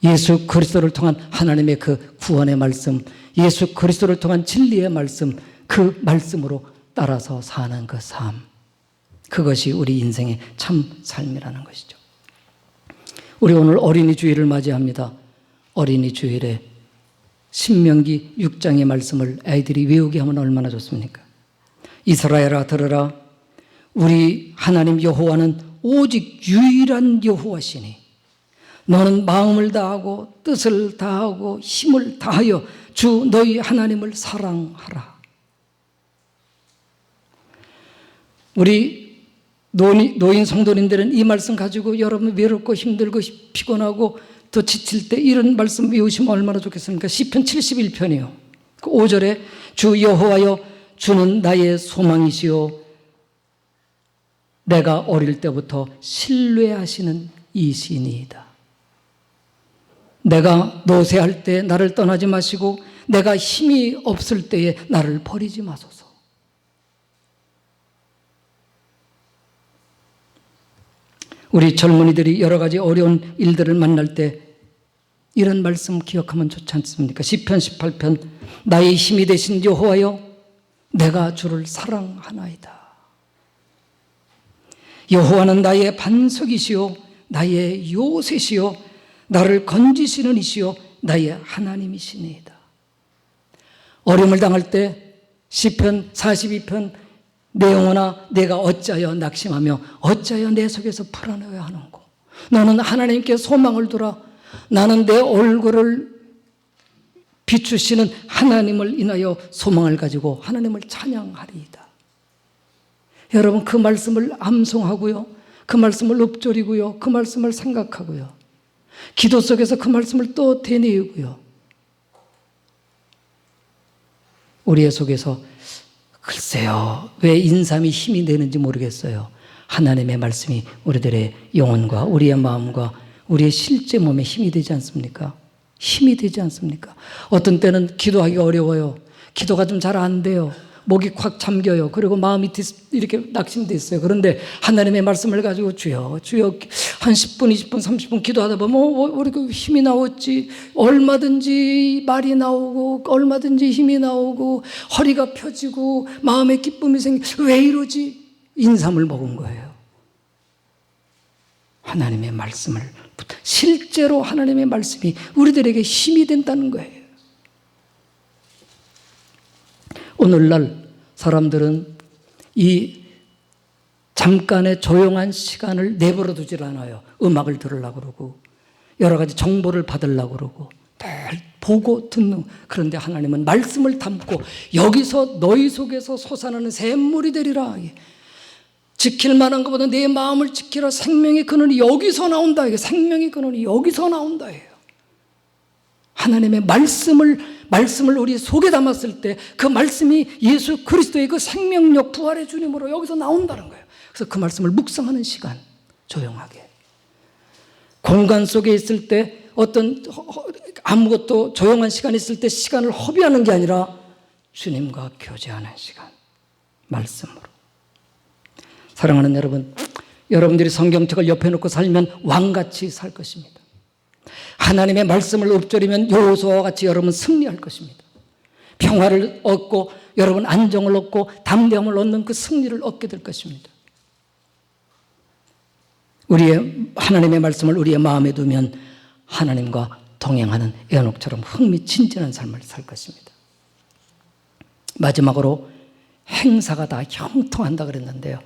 예수 그리스도를 통한 하나님의 그 구원의 말씀, 예수 그리스도를 통한 진리의 말씀, 그 말씀으로 따라서 사는 그 삶, 그것이 우리 인생의 참 삶이라는 것이죠. 우리 오늘 어린이 주일을 맞이합니다. 어린이 주일에 신명기 6장의 말씀을 아이들이 외우게 하면 얼마나 좋습니까? 이스라엘아 들으라. 우리 하나님 여호와는 오직 유일한 여호와시니 너는 마음을 다하고 뜻을 다하고 힘을 다하여 주 너희 하나님을 사랑하라. 우리 노인 성도님들은 이 말씀 가지고 여러분 외롭고 힘들고 피곤하고 더 지칠 때 이런 말씀 외우시면 얼마나 좋겠습니까? 시편 71편이요. 그 5절에 주 여호와여 주는 나의 소망이시요 내가 어릴 때부터 신뢰하시는 이시니이다. 내가 노쇠할 때 나를 떠나지 마시고 내가 힘이 없을 때에 나를 버리지 마소서. 우리 젊은이들이 여러 가지 어려운 일들을 만날 때 이런 말씀 기억하면 좋지 않습니까? 시편 18편 나의 힘이 되신 여호와여 내가 주를 사랑하나이다. 여호와는 나의 반석이시요 나의 요새시요 나를 건지시는 이시요 나의 하나님이시니이다. 어려움을 당할 때 시편 42편 내 영혼아 내가 어찌하여 낙심하며 어찌하여 내 속에서 불안해야 하는고 너는 하나님께 소망을 두라. 나는 내 얼굴을 비추시는 하나님을 인하여 소망을 가지고 하나님을 찬양하리이다. 여러분 그 말씀을 암송하고요, 그 말씀을 읊조리고요, 그 말씀을 생각하고요, 기도 속에서 그 말씀을 또 되뇌이고요. 우리의 속에서 글쎄요 왜 인삼이 힘이 되는지 모르겠어요. 하나님의 말씀이 우리들의 영혼과 우리의 마음과 우리의 실제 몸에 힘이 되지 않습니까? 힘이 되지 않습니까? 어떤 때는 기도하기가 어려워요. 기도가 좀 잘 안 돼요. 목이 콱 잠겨요. 그리고 마음이 이렇게 낙심돼 있어요. 그런데 하나님의 말씀을 가지고 주여 한 10분, 20분, 30분 기도하다 보면 우리 힘이 나왔지. 얼마든지 말이 나오고 얼마든지 힘이 나오고 허리가 펴지고 마음에 기쁨이 왜 이러지? 인삼을 먹은 거예요. 하나님의 말씀을 실제로 하나님의 말씀이 우리들에게 힘이 된다는 거예요. 오늘날 사람들은 이 잠깐의 조용한 시간을 내버려 두질 않아요. 음악을 들으려고 그러고 여러 가지 정보를 받으려고 그러고 늘 보고 듣는. 그런데 하나님은 말씀을 담고 여기서 너희 속에서 솟아나는 샘물이 되리라. 지킬 만한 것보다 내 마음을 지키라. 생명의 근원이 여기서 나온다. 생명의 근원이 여기서 나온다. 하나님의 말씀을 우리 속에 담았을 때 그 말씀이 예수 그리스도의 그 생명력 부활의 주님으로 여기서 나온다는 거예요. 그래서 그 말씀을 묵상하는 시간, 조용하게. 공간 속에 있을 때 어떤 아무것도 조용한 시간이 있을 때 시간을 허비하는 게 아니라 주님과 교제하는 시간, 말씀으로. 사랑하는 여러분, 여러분들이 성경책을 옆에 놓고 살면 왕같이 살 것입니다. 하나님의 말씀을 읊조리면 여호수아와 같이 여러분 승리할 것입니다. 평화를 얻고 여러분 안정을 얻고 담대함을 얻는 그 승리를 얻게 될 것입니다. 우리의 하나님의 말씀을 우리의 마음에 두면 하나님과 동행하는 에녹처럼 흥미진진한 삶을 살 것입니다. 마지막으로 행사가 다 형통한다 그랬는데요.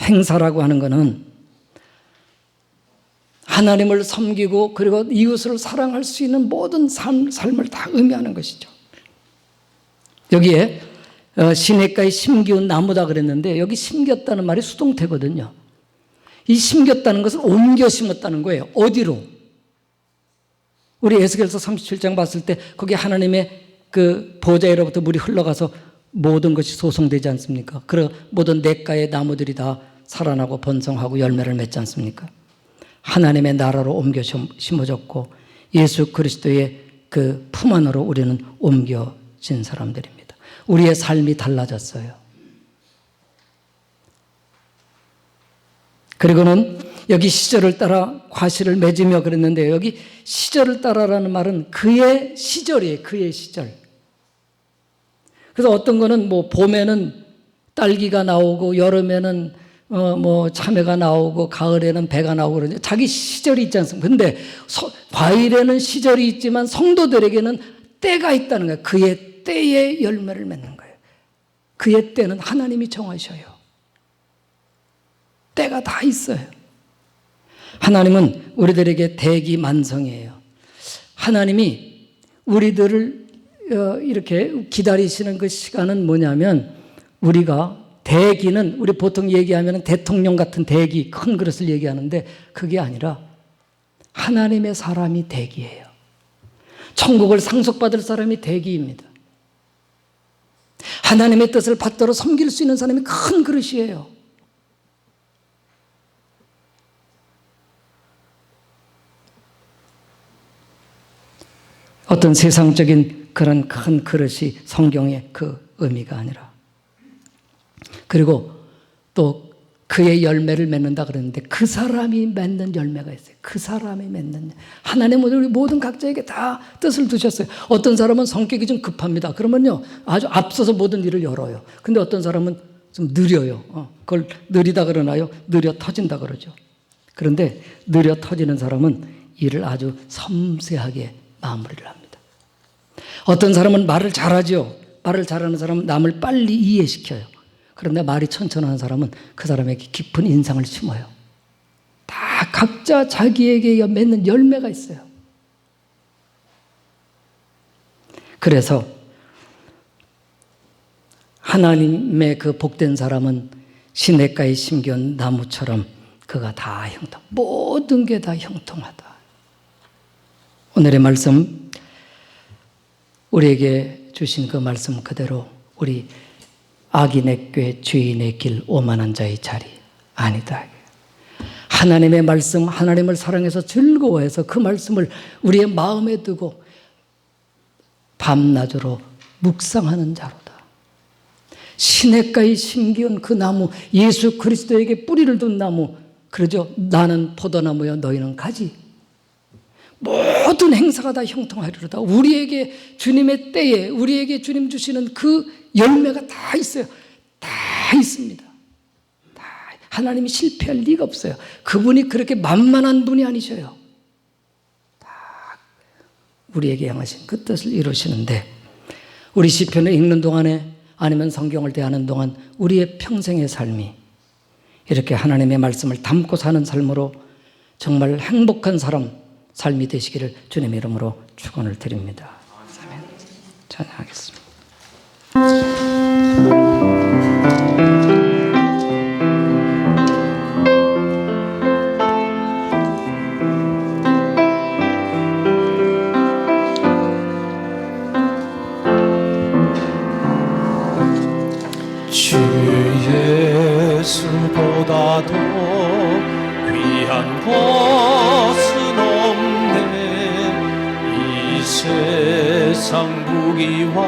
행사라고 하는 것은 하나님을 섬기고 그리고 이웃을 사랑할 수 있는 모든 삶을 다 의미하는 것이죠. 여기에 시냇가에 심기운 나무다 그랬는데 여기 심겼다는 말이 수동태거든요. 이 심겼다는 것은 옮겨 심었다는 거예요. 어디로? 우리 에스겔서 37장 봤을 때 거기 하나님의 그 보좌에로부터 물이 흘러가서 모든 것이 소성되지 않습니까? 그리고 모든 냇가의 나무들이 다 살아나고 번성하고 열매를 맺지 않습니까? 하나님의 나라로 옮겨 심어졌고 예수 그리스도의 그 품 안으로 우리는 옮겨진 사람들입니다. 우리의 삶이 달라졌어요. 그리고는 여기 시절을 따라 과실을 맺으며 그랬는데 여기 시절을 따라라는 말은 그의 시절이에요. 그의 시절. 그래서 어떤 거는 뭐 봄에는 딸기가 나오고 여름에는 뭐 참외가 나오고 가을에는 배가 나오고 그러죠. 자기 시절이 있지 않습니까? 근데 과일에는 시절이 있지만 성도들에게는 때가 있다는 거예요. 그의 때에 열매를 맺는 거예요. 그의 때는 하나님이 정하셔요. 때가 다 있어요. 하나님은 우리들에게 대기만성이에요. 하나님이 우리들을 이렇게 기다리시는 그 시간은 뭐냐면, 우리가 대기는 우리 보통 얘기하면 대통령 같은 대기, 큰 그릇을 얘기하는데 그게 아니라 하나님의 사람이 대기예요. 천국을 상속받을 사람이 대기입니다. 하나님의 뜻을 받들어 섬길 수 있는 사람이 큰 그릇이에요. 어떤 세상적인 그런 큰 그릇이 성경의 그 의미가 아니라, 그리고 또 그의 열매를 맺는다 그러는데 그 사람이 맺는 열매가 있어요. 그 사람이 맺는, 하나님은 우리 모든 각자에게 다 뜻을 두셨어요. 어떤 사람은 성격이 좀 급합니다. 그러면요 아주 앞서서 모든 일을 열어요. 근데 어떤 사람은 좀 느려요. 그걸 느리다 그러나요? 느려 터진다 그러죠. 그런데 느려 터지는 사람은 일을 아주 섬세하게 마무리를 합니다. 어떤 사람은 말을 잘하죠. 말을 잘하는 사람은 남을 빨리 이해시켜요. 그런데 말이 천천한 사람은 그 사람에게 깊은 인상을 심어요. 다 각자 자기에게 맺는 열매가 있어요. 그래서 하나님의 그 복된 사람은 시냇가에 심겨온 나무처럼 그가 다 모든 게 다 형통하다. 오늘의 말씀, 우리에게 주신 그 말씀 그대로 우리 악인의 꾀, 죄인의 길, 오만한 자의 자리 아니다. 하나님의 말씀, 하나님을 사랑해서 즐거워해서 그 말씀을 우리의 마음에 두고 밤낮으로 묵상하는 자로다. 시냇가에 심기운 그 나무, 예수 그리스도에게 뿌리를 둔 나무, 그러죠. 나는 포도나무여 너희는 가지. 모든 행사가 다 형통하리로다. 우리에게 주님의 때에 우리에게 주님 주시는 그 열매가 다 있어요. 다 있습니다. 다. 하나님이 실패할 리가 없어요. 그분이 그렇게 만만한 분이 아니셔요. 다 우리에게 향하신 그 뜻을 이루시는데, 우리 시편을 읽는 동안에 아니면 성경을 대하는 동안 우리의 평생의 삶이 이렇게 하나님의 말씀을 담고 사는 삶으로 정말 행복한 삶이 되시기를 주님의 이름으로 축원을 드립니다. 아멘. 찬양하겠습니다. 주 예수보다도 귀한 것은 없네. 이 세상 부귀와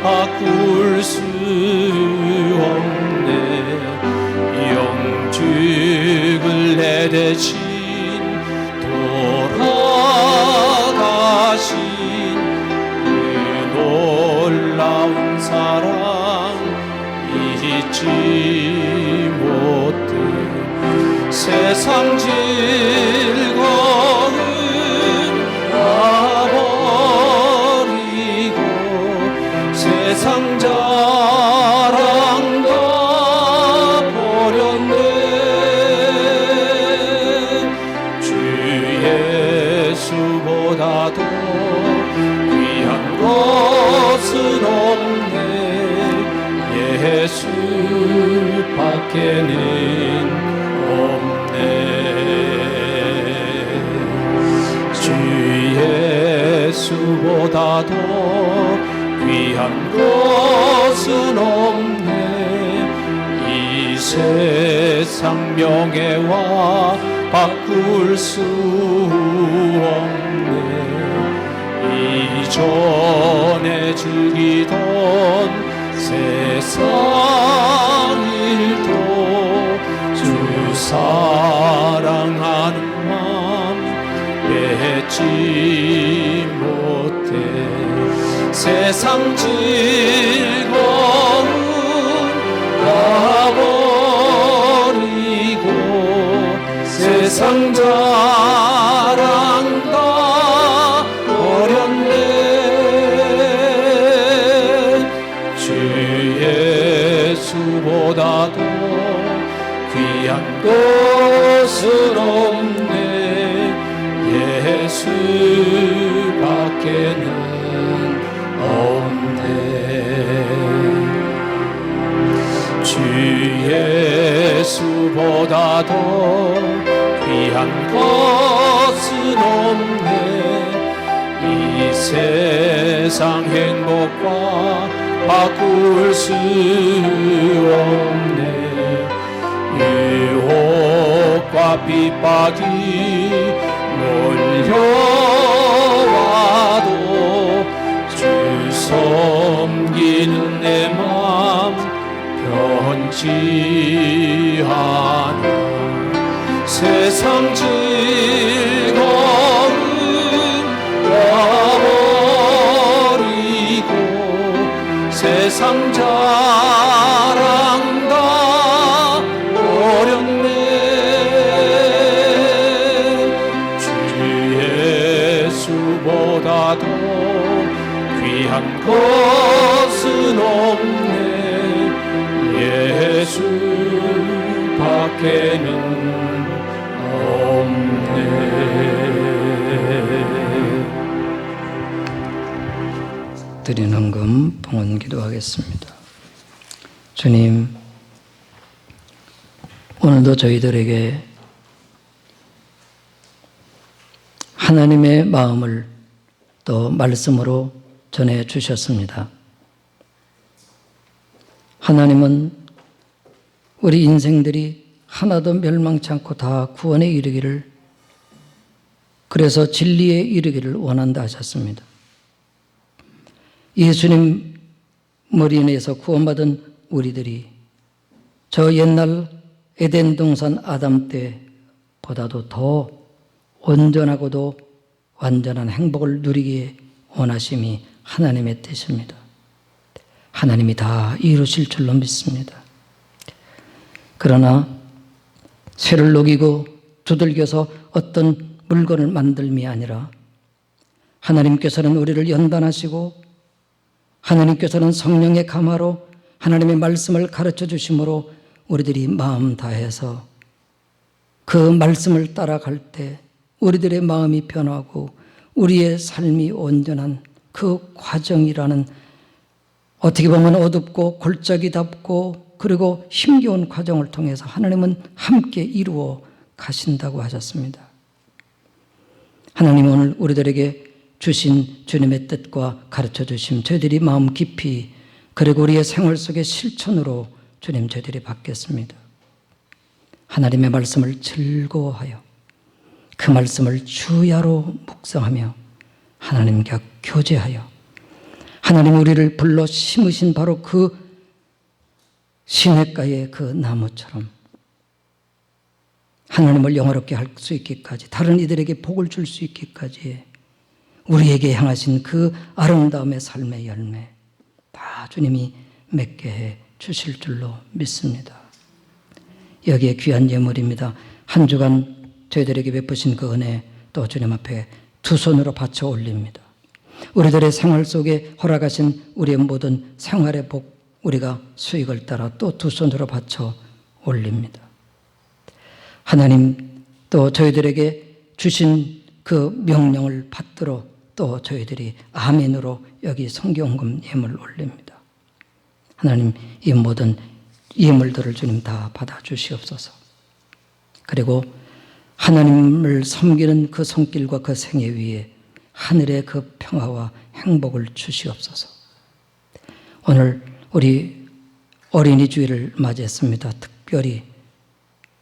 바꿀 수 없네. 영죽을 내대신 돌아가신 그 놀라운 사랑 잊지 못해. 세상 즐거움 놔버리고 세상 자랑 다 버렸네. 주 예수보다도 귀한 것은 없네. 예수밖에는 없네. 주 예수보다도 귀한 것은 없네. 이 세상 명예와 바꿀 수 없네. 이전에 즐기던 세상 일도 주 사랑하는 마음 뺏지 못해. 세상 즐거움 놔버리고 세상 자랑 다 버렸네. 예수밖에는 없네. 주 예수보다 더 귀한 것은 없네. 이 세상 행복과 바꿀 수 없네. 유혹과 핍박이 몰려와도 주 섬기는 내 맘 변치 않아. 세상 즐거움 버리고 세상 자랑 다 버렸네. 주 예수보다 더 귀한 것은 없네. 예수밖에는 없네. 드린 헌금 봉헌 기도하겠습니다. 주님, 오늘도 저희들에게 하나님의 마음을 또 말씀으로 전해 주셨습니다. 하나님은 우리 인생들이 하나도 멸망치 않고 다 구원에 이르기를, 그래서 진리에 이르기를 원한다 하셨습니다. 예수님 머리 인해서 구원받은 우리들이 저 옛날 에덴 동산 아담 때보다도 더 온전하고도 완전한 행복을 누리기에 원하심이 하나님의 뜻입니다. 하나님이 다 이루실 줄로 믿습니다. 그러나 쇠를 녹이고 두들겨서 어떤 물건을 만들미 아니라 하나님께서는 우리를 연단하시고 하나님께서는 성령의 감화로 하나님의 말씀을 가르쳐 주심으로 우리들이 마음 다해서 그 말씀을 따라갈 때 우리들의 마음이 변하고 우리의 삶이 온전한 그 과정이라는, 어떻게 보면 어둡고 골짜기 답고 그리고 힘겨운 과정을 통해서 하나님은 함께 이루어 가신다고 하셨습니다. 하나님 오늘 우리들에게 주신 주님의 뜻과 가르쳐 주심 저희들이 마음 깊이 그리고 우리의 생활 속의 실천으로 주님 저희들이 받겠습니다. 하나님의 말씀을 즐거워하여 그 말씀을 주야로 묵상하며 하나님과 교제하여 하나님 우리를 불러 심으신 바로 그 시냇가의 그 나무처럼 하나님을 영화롭게 할 수 있기까지, 다른 이들에게 복을 줄 수 있기까지 우리에게 향하신 그 아름다움의 삶의 열매 다 주님이 맺게 해 주실 줄로 믿습니다. 여기에 귀한 예물입니다. 한 주간 저희들에게 베푸신 그 은혜 또 주님 앞에 두 손으로 바쳐 올립니다. 우리들의 생활 속에 허락하신 우리의 모든 생활의 복, 우리가 수익을 따라 또 두 손으로 바쳐 올립니다. 하나님 또 저희들에게 주신 그 명령을 받들어 또 저희들이 아멘으로 여기 성경금 예물 올립니다. 하나님 이 모든 예물들을 주님 다 받아 주시옵소서. 그리고 하나님을 섬기는 그 손길과 그 생애 위에 하늘의 그 평화와 행복을 주시옵소서. 오늘 우리 어린이 주일을 맞이했습니다. 특별히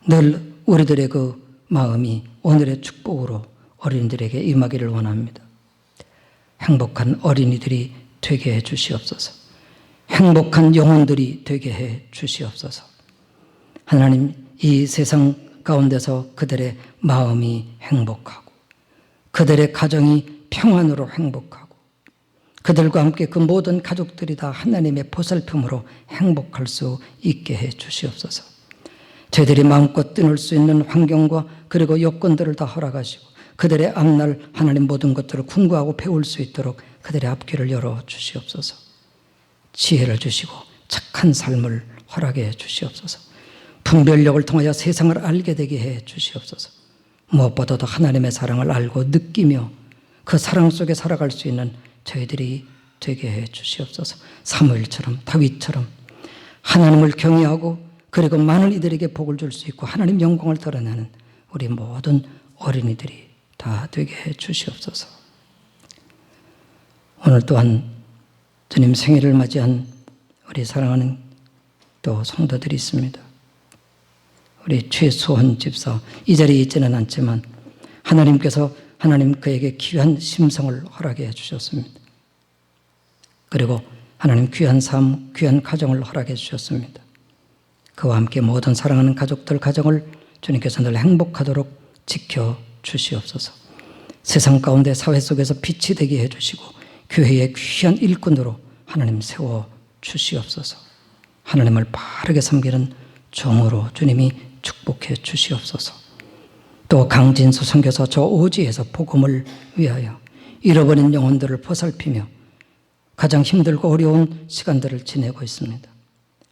늘 우리들의 그 마음이 오늘의 축복으로 어린이들에게 임하기를 원합니다. 행복한 어린이들이 되게 해 주시옵소서. 행복한 영혼들이 되게 해 주시옵소서. 하나님 이 세상 가운데서 그들의 마음이 행복하고 그들의 가정이 평안으로 행복하고 그들과 함께 그 모든 가족들이 다 하나님의 보살핌으로 행복할 수 있게 해 주시옵소서. 저희들이 마음껏 뛰놀 수 있는 환경과 그리고 여건들을 다 허락하시고 그들의 앞날 하나님 모든 것들을 궁구하고 배울 수 있도록 그들의 앞길을 열어 주시옵소서. 지혜를 주시고 착한 삶을 허락해 주시옵소서. 분별력을 통하여 세상을 알게 되게 해 주시옵소서. 무엇보다도 하나님의 사랑을 알고 느끼며 그 사랑 속에 살아갈 수 있는 저희들이 되게 해 주시옵소서. 사무엘처럼 다윗처럼 하나님을 경외하고 그리고 많은 이들에게 복을 줄 수 있고 하나님 영광을 드러내는 우리 모든 어린이들이 다 되게 해 주시옵소서. 오늘 또한 주님 생일을 맞이한 우리 사랑하는 또 성도들이 있습니다. 우리 최수헌 집사 이 자리에 있지는 않지만 하나님께서 그에게 귀한 심성을 허락해 주셨습니다. 그리고 하나님 귀한 삶, 귀한 가정을 허락해 주셨습니다. 그와 함께 모든 사랑하는 가족들 가정을 주님께서 늘 행복하도록 지켜 주시옵소서. 세상 가운데 사회 속에서 빛이 되게 해주시고 교회의 귀한 일꾼으로 하나님 세워 주시옵소서. 하나님을 바르게 섬기는 종으로 주님이 축복해 주시옵소서. 또 강진수 선교사 저 오지에서 복음을 위하여 잃어버린 영혼들을 보살피며 가장 힘들고 어려운 시간들을 지내고 있습니다.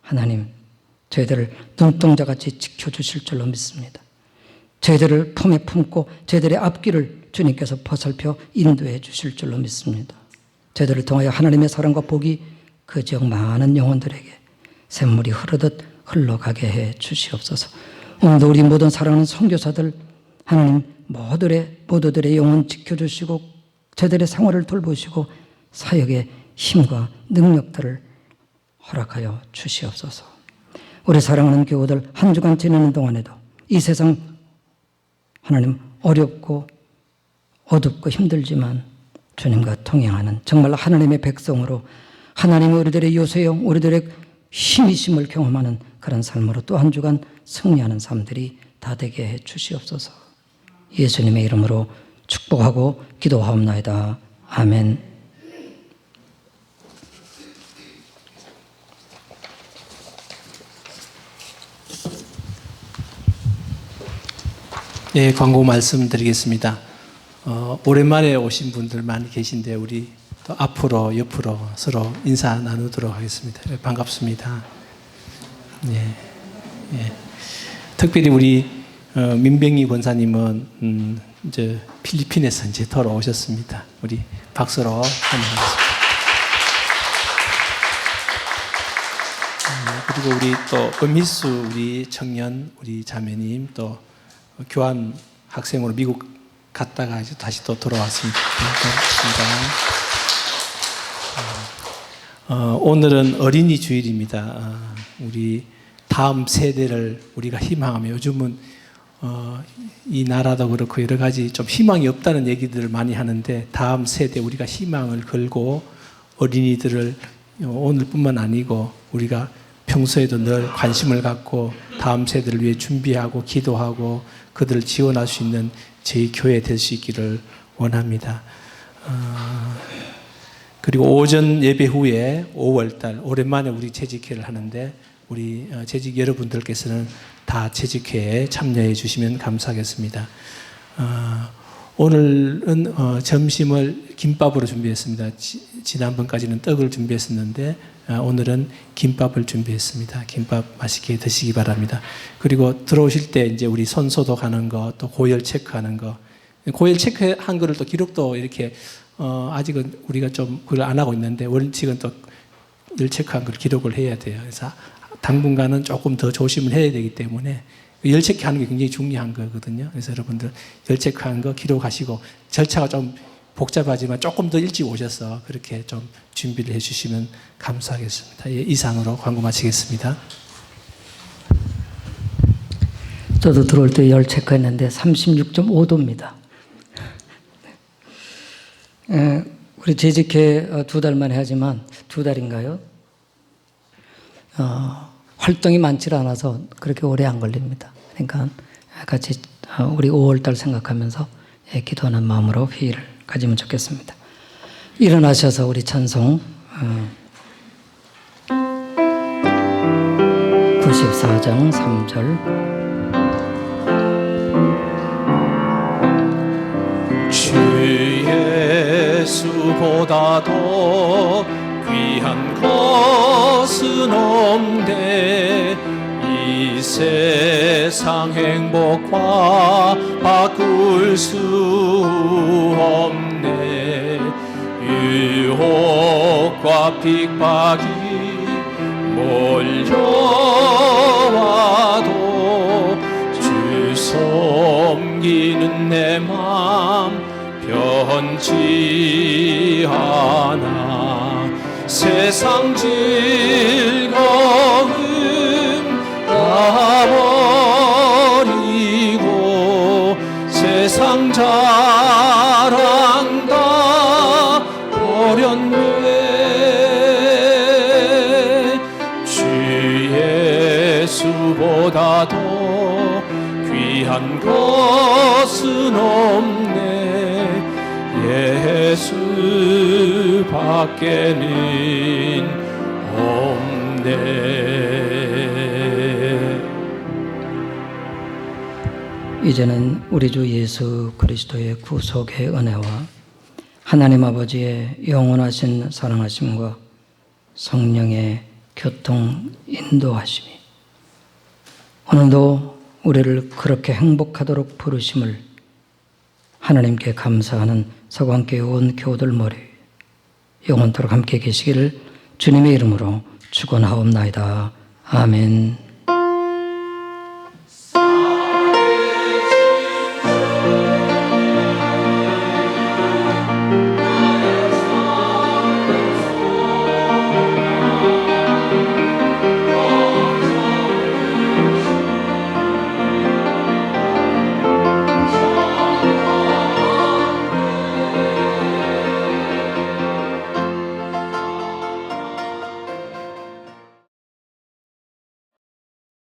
하나님, 저희들을 눈동자같이 지켜주실 줄로 믿습니다. 저희들을 품에 품고 저희들의 앞길을 주님께서 보살펴 인도해 주실 줄로 믿습니다. 저희들을 통하여 하나님의 사랑과 복이 그 지역 많은 영혼들에게 샘물이 흐르듯 흘러가게 해 주시옵소서. 오늘도 우리 모든 사랑하는 선교사들 하나님 모두들의 영혼 지켜주시고 저희들의 생활을 돌보시고 사역의 힘과 능력들을 허락하여 주시옵소서. 우리 사랑하는 교우들 한 주간 지내는 동안에도 이 세상 하나님 어렵고 어둡고 힘들지만 주님과 동행하는 정말 하나님의 백성으로 하나님의 우리들의 요새형 우리들의 힘이심을 경험하는 그런 삶으로 또 한 주간 승리하는 삶들이 다 되게 해 주시옵소서. 예수님의 이름으로 축복하고 기도하옵나이다. 아멘. 예, 광고 말씀드리겠습니다. 오랜만에 오신 분들 많이 계신데 우리 또 앞으로 옆으로 서로 인사 나누도록 하겠습니다. 반갑습니다. 예, 예. 특별히 우리 민병희 권사님은 이제 필리핀에서 이제 돌아오셨습니다. 우리 박수로 환영하겠습니다. 그리고 우리 또 은미수 우리 청년 우리 자매님 또 교환 학생으로 미국 갔다가 이제 다시 또 돌아왔습니다. 오늘은 어린이 주일입니다. 우리 다음 세대를 우리가 희망하며 요즘은 이 나라도 그렇고 여러 가지 좀 희망이 없다는 얘기들을 많이 하는데 다음 세대 우리가 희망을 걸고 어린이들을 오늘뿐만 아니고 우리가 평소에도 늘 관심을 갖고 다음 세대를 위해 준비하고 기도하고 그들을 지원할 수 있는 저희 교회 될 수 있기를 원합니다. 그리고 오전 예배 후에 5월달 오랜만에 우리 재직회를 하는데 우리 재직 여러분들께서는 다 재직회에 참여해 주시면 감사하겠습니다. 오늘은 점심을 김밥으로 준비했습니다. 지난번까지는 떡을 준비했었는데 오늘은 김밥을 준비했습니다. 김밥 맛있게 드시기 바랍니다. 그리고 들어오실 때 이제 우리 손 소독하는 거, 또 고열 체크하는 거, 고열 체크한 거를 또 기록도 이렇게 아직은 우리가 좀 그걸 안 하고 있는데 원칙은 또 열 체크한 걸 기록을 해야 돼요. 그래서 당분간은 조금 더 조심을 해야 되기 때문에 열 체크하는 게 굉장히 중요한 거거든요. 그래서 여러분들 열 체크한 거 기록하시고 절차가 좀 복잡하지만 조금 더 일찍 오셔서 그렇게 좀 준비를 해주시면 감사하겠습니다. 예, 이상으로 광고 마치겠습니다. 저도 들어올 때 열 체크했는데 36.5도입니다. 우리 재직회 2달 만에 하지만 2달인가요? 활동이 많지 않아서 그렇게 오래 안 걸립니다. 그러니까 같이 우리 5월달 생각하면서 기도하는 마음으로 회의를 가지면 좋겠습니다. 일어나셔서 우리 찬송 94장 3절 주 예수보다 더 귀한 것은 없네 이 세상 행복과 바꿀 수 없네. 유혹과 핍박이 몰려와도 주 섬기는 내 맘 변치 않아. 세상 즐거움 다 버리고 세상 자랑 다 버렸네. 주 예수보다 더 귀한 것은 없네. 예수 밖에는 없네. 이제는 우리 주 예수 그리스도의 구속의 은혜와 하나님 아버지의 영원하신 사랑하심과 성령의 교통 인도하심이 오늘도 우리를 그렇게 행복하도록 부르심을 하나님께 감사하는 서광교회 온 교우들 머리 영원토록 함께 계시기를 주님의 이름으로 축원하옵나이다. 아멘.